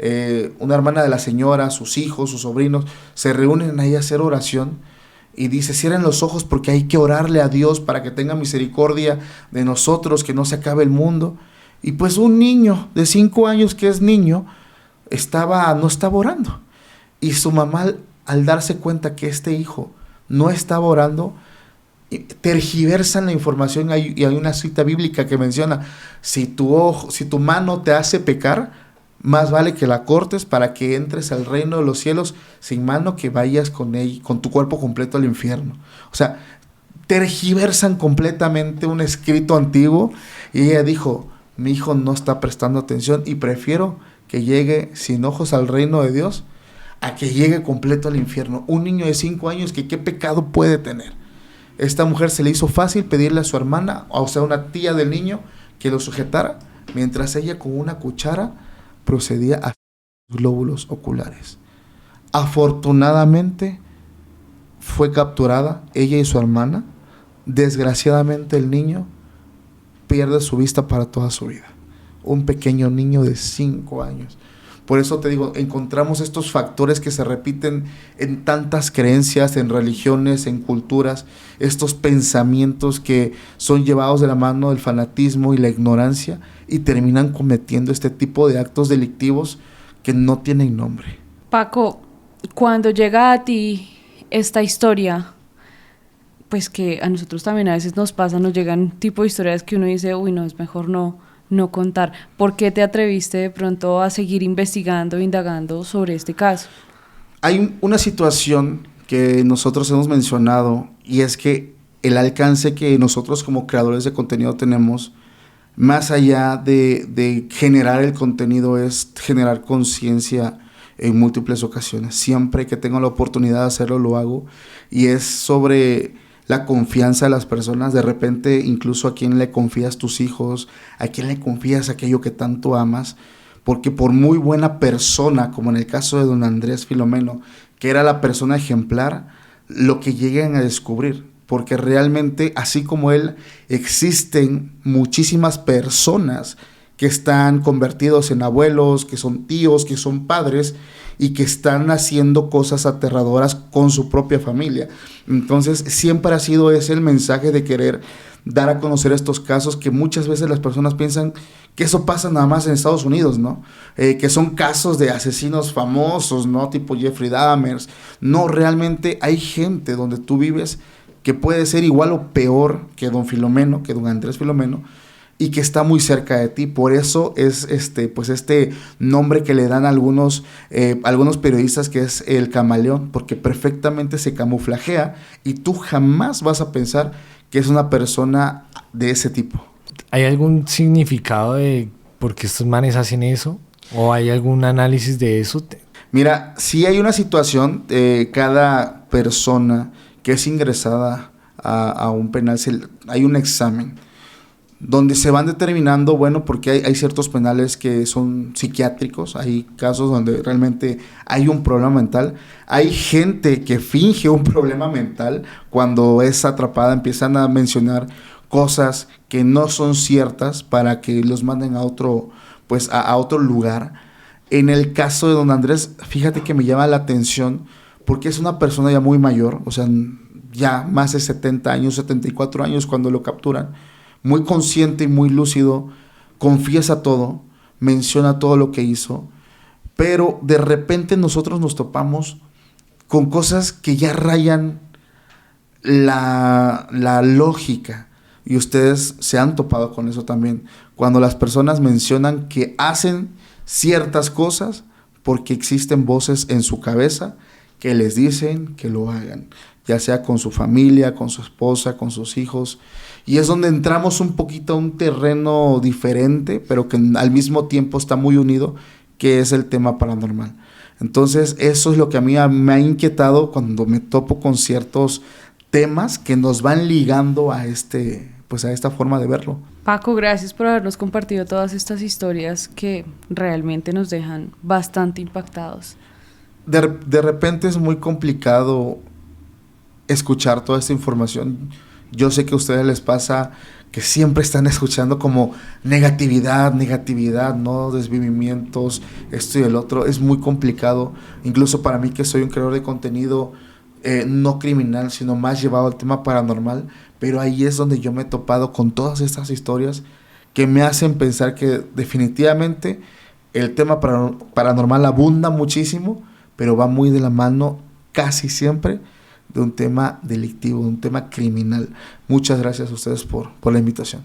una hermana de la señora, sus hijos, sus sobrinos, se reúnen ahí a hacer oración. Y dice, cierren los ojos porque hay que orarle a Dios para que tenga misericordia de nosotros, que no se acabe el mundo. Y pues un niño de 5 años, que es niño, no estaba orando. Y su mamá, al darse cuenta que este hijo no estaba orando, tergiversan la información. Y hay una cita bíblica que menciona, si tu mano te hace pecar, más vale que la cortes para que entres al reino de los cielos sin mano, que vayas con tu cuerpo completo al infierno. O sea, tergiversan completamente un escrito antiguo. Y ella dijo, mi hijo no está prestando atención y prefiero que llegue sin ojos al reino de Dios a que llegue completo al infierno. Un niño de 5 años, que qué pecado puede tener. Esta mujer se le hizo fácil pedirle a su hermana, o sea, una tía del niño, que lo sujetara, mientras ella con una cuchara procedía a los glóbulos oculares. Afortunadamente fue capturada ella y su hermana. Desgraciadamente el niño pierde su vista para toda su vida. Un pequeño niño de 5 años. Por eso te digo, encontramos estos factores que se repiten en tantas creencias, en religiones, en culturas, estos pensamientos que son llevados de la mano del fanatismo y la ignorancia y terminan cometiendo este tipo de actos delictivos que no tienen nombre. Paco, cuando llega a ti esta historia, pues que a nosotros también a veces nos pasa, nos llegan tipo de historias que uno dice, uy, no, es mejor no contar. ¿Por qué te atreviste de pronto a seguir investigando, indagando sobre este caso? Hay una situación que nosotros hemos mencionado, y es que el alcance que nosotros como creadores de contenido tenemos, más allá de generar el contenido, es generar conciencia en múltiples ocasiones. Siempre que tengo la oportunidad de hacerlo, lo hago, y es sobre la confianza de las personas. De repente, incluso a quién le confías tus hijos, a quién le confías aquello que tanto amas, porque por muy buena persona, como en el caso de don Andrés Filomeno, que era la persona ejemplar, lo que lleguen a descubrir, porque realmente, así como él, existen muchísimas personas que están convertidos en abuelos, que son tíos, que son padres, y que están haciendo cosas aterradoras con su propia familia. Entonces, siempre ha sido ese el mensaje de querer dar a conocer estos casos, que muchas veces las personas piensan que eso pasa nada más en Estados Unidos, ¿no? Que son casos de asesinos famosos, ¿no? Tipo Jeffrey Dahmer. No, realmente hay gente donde tú vives que puede ser igual o peor que don Filomeno, que don Andrés Filomeno, y que está muy cerca de ti. Por eso es este nombre que le dan algunos periodistas, que es el camaleón, porque perfectamente se camuflajea y tú jamás vas a pensar que es una persona de ese tipo. ¿Hay algún significado de por qué estos manes hacen eso? ¿O hay algún análisis de eso? Mira, sí hay una situación, cada persona que es ingresada a un penal, hay un examen donde se van determinando, bueno, porque hay ciertos penales que son psiquiátricos, hay casos donde realmente hay un problema mental, hay gente que finge un problema mental, cuando es atrapada empiezan a mencionar cosas que no son ciertas para que los manden a otro lugar. En el caso de don Andrés, fíjate que me llama la atención, porque es una persona ya muy mayor, o sea, ya más de 70 años, 74 años cuando lo capturan, muy consciente y muy lúcido, confiesa todo, menciona todo lo que hizo, pero de repente nosotros nos topamos con cosas que ya rayan la lógica, y ustedes se han topado con eso también, cuando las personas mencionan que hacen ciertas cosas porque existen voces en su cabeza que les dicen que lo hagan, ya sea con su familia, con su esposa, con sus hijos. Y es donde entramos un poquito a un terreno diferente, pero que al mismo tiempo está muy unido, que es el tema paranormal. Entonces, eso es lo que a mí me ha inquietado cuando me topo con ciertos temas que nos van ligando a pues a esta forma de verlo. Paco, gracias por habernos compartido todas estas historias que realmente nos dejan bastante impactados. De repente es muy complicado escuchar toda esta información. Yo sé que a ustedes les pasa que siempre están escuchando como negatividad, ¿no? Desvivimientos, esto y el otro. Es muy complicado, incluso para mí que soy un creador de contenido no criminal, sino más llevado al tema paranormal, pero ahí es donde yo me he topado con todas estas historias que me hacen pensar que definitivamente el tema paranormal abunda muchísimo, pero va muy de la mano casi siempre de un tema delictivo, de un tema criminal. Muchas gracias a ustedes por la invitación.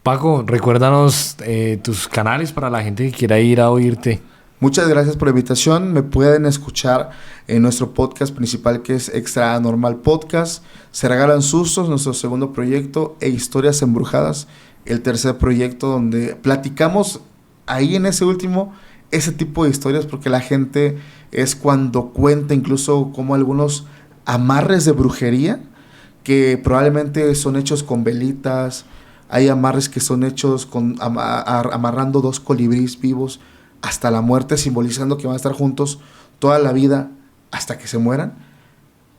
Paco, recuérdanos tus canales para la gente que quiera ir a oírte. Muchas gracias por la invitación. Me pueden escuchar en nuestro podcast principal, que es Extra Normal Podcast. Se regalan sustos, nuestro segundo proyecto, e Historias Embrujadas, el tercer proyecto, donde platicamos ahí en ese último ese tipo de historias, porque la gente es cuando cuenta incluso como algunos amarres de brujería que probablemente son hechos con velitas. Hay amarres que son hechos con amarrando 2 colibríes vivos hasta la muerte, simbolizando que van a estar juntos toda la vida hasta que se mueran,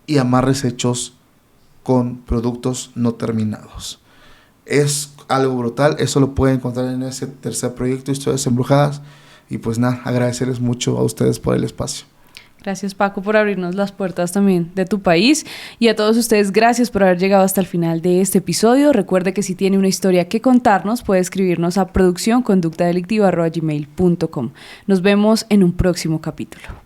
y amarres hechos con productos no terminados. Es algo brutal. Eso lo pueden encontrar en ese tercer proyecto, Historias Embrujadas. Y pues nada, agradecerles mucho a ustedes por el espacio. Gracias, Paco, por abrirnos las puertas también de tu país, y a todos ustedes, gracias por haber llegado hasta el final de este episodio. Recuerde que si tiene una historia que contarnos, puede escribirnos a produccionconductadelictiva@gmail.com. Nos vemos en un próximo capítulo.